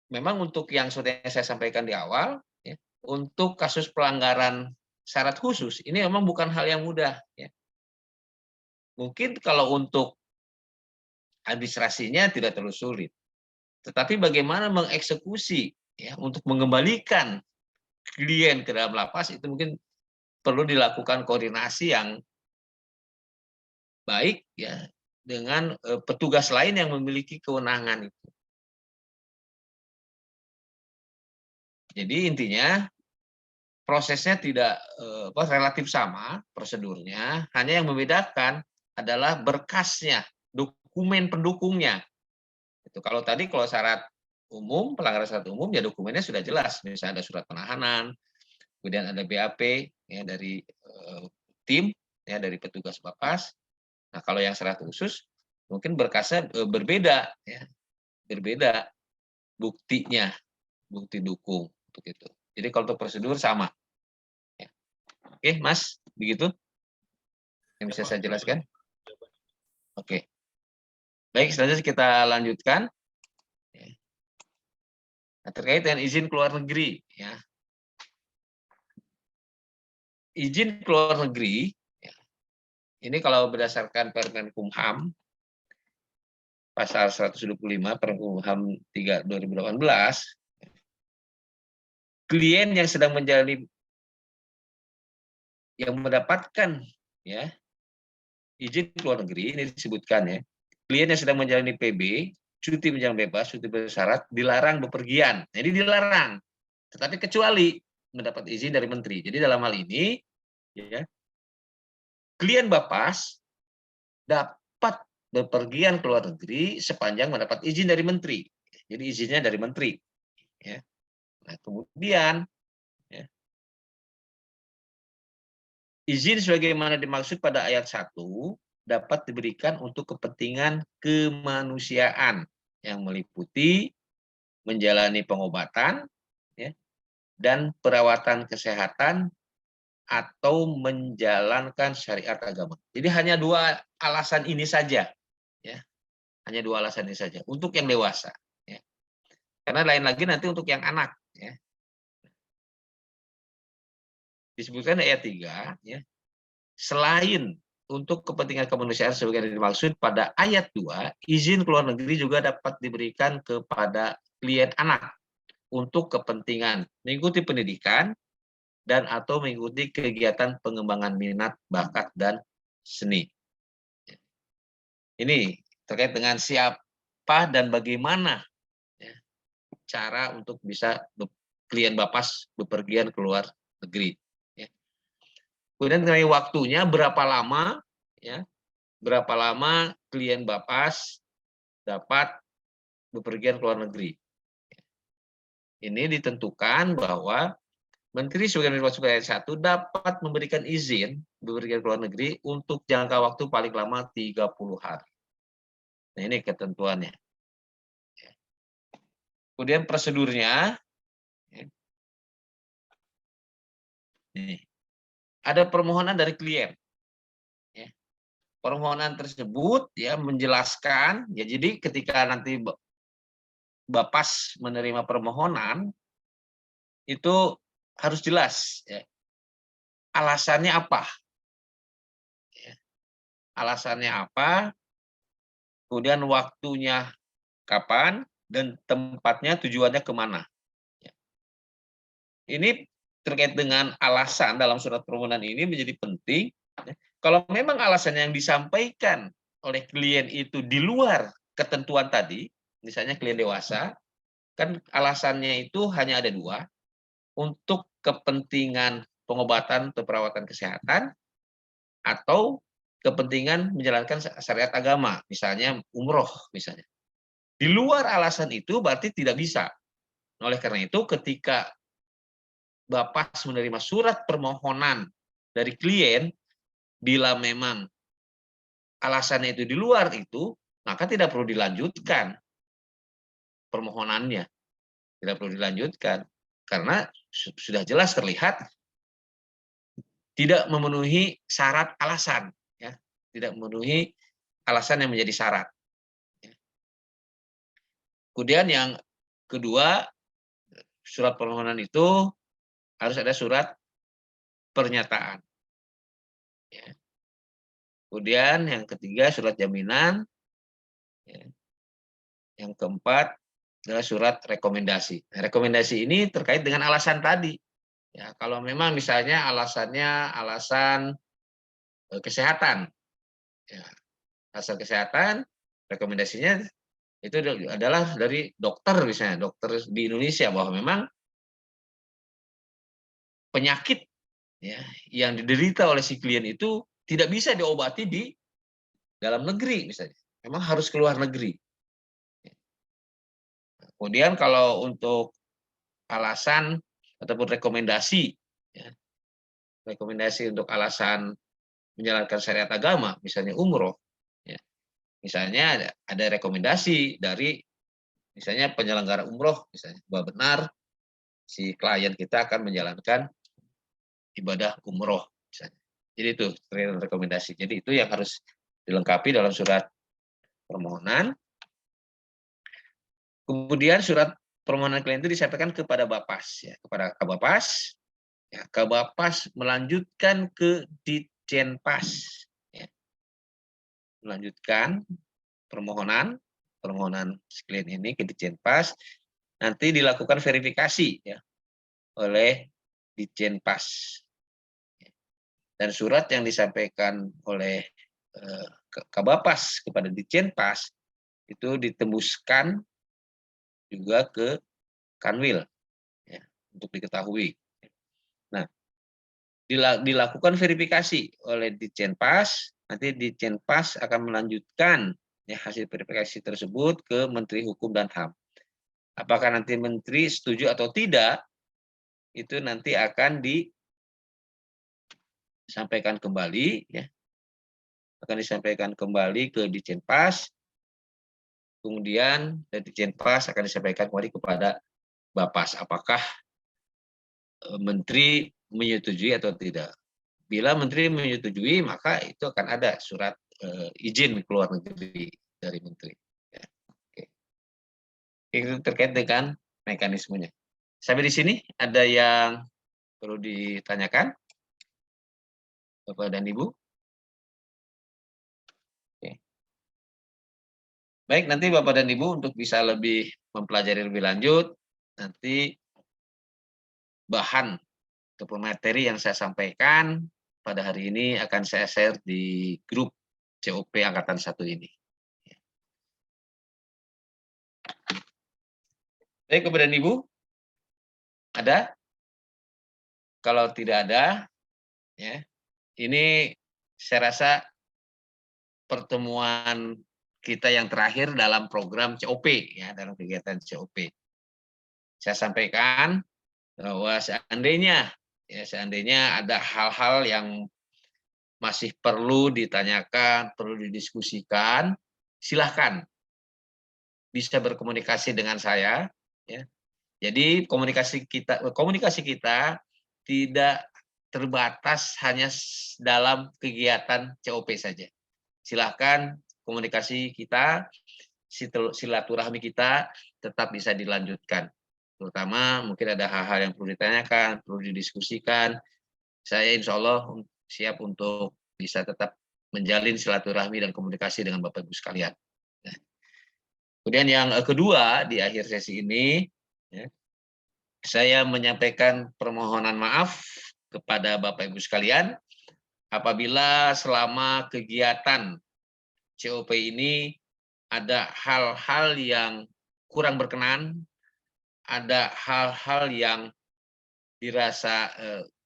Memang untuk yang sudah saya sampaikan di awal, ya, untuk kasus pelanggaran syarat khusus, ini memang bukan hal yang mudah. Ya. Mungkin kalau untuk administrasinya tidak terlalu sulit. Tetapi bagaimana mengeksekusi ya untuk mengembalikan klien ke dalam lapas itu mungkin perlu dilakukan koordinasi yang baik ya dengan petugas lain yang memiliki kewenangan itu. Jadi intinya prosesnya tidak relatif sama prosedurnya, hanya yang membedakan adalah berkasnya, dokumen pendukungnya. Itu kalau tadi kalau syarat umum, pelanggaran syarat umum ya dokumennya sudah jelas, misalnya ada surat penahanan, kemudian ada BAP ya dari tim ya dari petugas Bapas. Nah, kalau yang syarat khusus mungkin berkasnya berbeda ya. Berbeda buktinya, bukti dukung untuk itu. Jadi kalau untuk prosedur sama. Ya. Oke, Mas, begitu yang bisa saya jelaskan. Oke. Baik, selanjutnya kita lanjutkan. Nah, terkait dengan izin keluar negeri ya. Izin keluar negeri ya, ini kalau berdasarkan Permen Kumham pasal 125 Permen Kumham 3 2018, klien yang sedang menjalani yang mendapatkan ya izin keluar negeri ini disebutkan ya, klien yang sedang menjalani PB, cuti menjelang bebas, cuti bersyarat, dilarang bepergian. Jadi dilarang, tetapi kecuali mendapat izin dari menteri. Jadi dalam hal ini ya, klien Bapas dapat bepergian ke luar negeri sepanjang mendapat izin dari menteri. Jadi izinnya dari menteri. Ya. Nah, kemudian ya, izin sebagaimana dimaksud pada ayat 1 dapat diberikan untuk kepentingan kemanusiaan yang meliputi menjalani pengobatan ya, dan perawatan kesehatan atau menjalankan syariat agama. Jadi hanya dua alasan ini saja, ya, hanya dua alasan ini saja untuk yang dewasa. Ya. Karena lain lagi nanti untuk yang anak. Ya. Disebutkan ayat 3, ya, selain untuk kepentingan kemanusiaan sebagaimana dimaksud pada ayat 2, izin keluar negeri juga dapat diberikan kepada klien anak untuk kepentingan mengikuti pendidikan dan atau mengikuti kegiatan pengembangan minat, bakat, dan seni. Ini terkait dengan siapa dan bagaimana ya, cara untuk bisa klien Bapas bepergian ke luar negeri. Ya. Kemudian mengenai waktunya berapa lama, ya, berapa lama klien Bapas dapat bepergian ke luar negeri. Ini ditentukan bahwa Menteri sebagaimana dimaksud ayat 1 dapat memberikan izin bepergian ke luar negeri untuk jangka waktu paling lama 30 hari. Nah, ini ketentuannya. Kemudian prosedurnya, ini, ada permohonan dari klien. Ya. Permohonan tersebut ya menjelaskan, ya jadi ketika nanti Bapas menerima permohonan, itu harus jelas ya, alasannya apa, ya. Alasannya apa, kemudian waktunya kapan, dan tempatnya tujuannya kemana. Ya. Ini terkait dengan alasan dalam surat permohonan ini menjadi penting. Ya. Kalau memang alasan yang disampaikan oleh klien itu di luar ketentuan tadi, misalnya klien dewasa, kan alasannya itu hanya ada dua, untuk kepentingan pengobatan atau perawatan kesehatan atau kepentingan menjalankan syariat agama, misalnya umroh misalnya. Di luar alasan itu berarti tidak bisa. Oleh karena itu ketika Bapas menerima surat permohonan dari klien, bila memang alasannya itu di luar itu, maka tidak perlu dilanjutkan permohonannya. Tidak perlu dilanjutkan. Karena sudah jelas terlihat tidak memenuhi syarat alasan, ya, tidak memenuhi alasan yang menjadi syarat. Ya. Kemudian yang kedua, surat permohonan itu harus ada surat pernyataan. Ya. Kemudian yang ketiga surat jaminan. Ya. Yang keempat adalah surat rekomendasi. Nah, rekomendasi ini terkait dengan alasan tadi. Ya, kalau memang misalnya alasannya alasan kesehatan, ya, alasan kesehatan, rekomendasinya itu adalah dari dokter misalnya, dokter di Indonesia bahwa memang penyakit ya yang diderita oleh si klien itu tidak bisa diobati di dalam negeri misalnya, memang harus keluar negeri. Kemudian kalau untuk alasan ataupun rekomendasi, ya, rekomendasi untuk alasan menjalankan syariat agama, misalnya umroh, ya, misalnya ada rekomendasi dari misalnya penyelenggara umroh, misalnya bahwa benar si klien kita akan menjalankan ibadah umroh, misalnya. Jadi itu rekomendasi. Jadi itu yang harus dilengkapi dalam surat permohonan. Kemudian surat permohonan klien itu disampaikan kepada Bapas, ya, kepada Kabapas. Ya, Kabapas melanjutkan ke Ditjenpas, ya. Melanjutkan permohonan klien ini ke Ditjenpas, nanti dilakukan verifikasi ya oleh Ditjenpas. Dan surat yang disampaikan oleh Kabapas kepada Ditjenpas itu ditembuskan juga ke Kanwil ya, untuk diketahui. Nah, dilakukan verifikasi oleh Ditjenpas, nanti Ditjenpas akan melanjutkan ya, hasil verifikasi tersebut ke Menteri Hukum dan HAM. Apakah nanti Menteri setuju atau tidak, itu nanti akan disampaikan kembali, ya, akan disampaikan kembali ke Ditjenpas. Kemudian dari Ditjenpas akan disampaikan kembali kepada Bapas, apakah Menteri menyetujui atau tidak. Bila Menteri menyetujui, maka itu akan ada surat izin keluar negeri dari Menteri. Ya. Oke. Itu terkait dengan mekanismenya. Sampai di sini ada yang perlu ditanyakan, Bapak dan Ibu? Oke. Baik, nanti Bapak dan Ibu untuk bisa lebih mempelajari lebih lanjut, nanti bahan ataupun materi yang saya sampaikan pada hari ini akan saya share di grup COP Angkatan 1 ini. Baik, Bapak dan Ibu, ada? Kalau tidak ada, ya, ini saya rasa pertemuan kita yang terakhir dalam program COP, ya, dalam kegiatan COP. Saya sampaikan bahwa seandainya ada hal-hal yang masih perlu ditanyakan, perlu didiskusikan, silahkan bisa berkomunikasi dengan saya. Ya. Jadi komunikasi kita tidak terbatas hanya dalam kegiatan COP saja. Silahkan komunikasi kita, silaturahmi kita tetap bisa dilanjutkan. Terutama mungkin ada hal-hal yang perlu ditanyakan, perlu didiskusikan. Saya insya Allah siap untuk bisa tetap menjalin silaturahmi dan komunikasi dengan Bapak Ibu sekalian. Kemudian yang kedua, di akhir sesi ini, ya, saya menyampaikan permohonan maaf kepada Bapak Ibu sekalian apabila selama kegiatan COP ini ada hal-hal yang kurang berkenan, ada hal-hal yang dirasa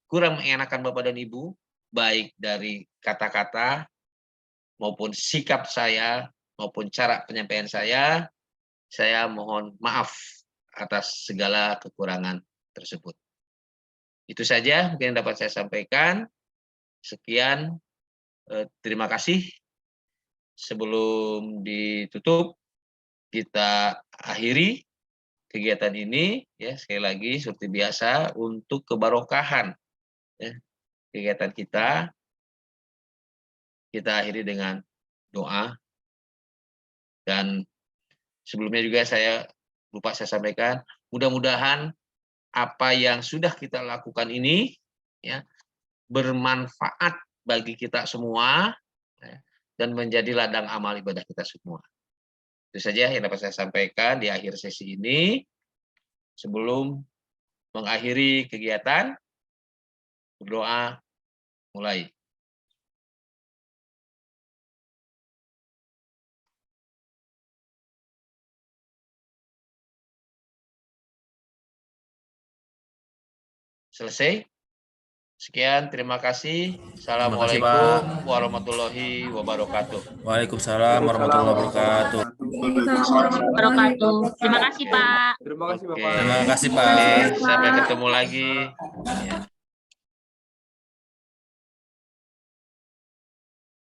kurang mengenakan Bapak dan Ibu, baik dari kata-kata maupun sikap saya, maupun cara penyampaian saya mohon maaf atas segala kekurangan tersebut. Itu saja mungkin yang dapat saya sampaikan. Sekian, terima kasih. Sebelum ditutup, kita akhiri kegiatan ini, ya, sekali lagi seperti biasa untuk kebarokahan, ya, kegiatan kita akhiri dengan doa. Dan sebelumnya juga saya lupa saya sampaikan, mudah-mudahan apa yang sudah kita lakukan ini, ya, bermanfaat bagi kita semua, ya, dan menjadi ladang amal ibadah kita semua. Itu saja yang dapat saya sampaikan di akhir sesi ini. Sebelum mengakhiri kegiatan, berdoa mulai. Selesai. Sekian, terima kasih. Assalamualaikum warahmatullahi wabarakatuh. Waalaikumsalam warahmatullahi wabarakatuh. Wabarakatuh. Terima kasih Pak. Terima kasih Oke. Bapak. Terima kasih Pak. Oke, sampai ketemu lagi. Ya.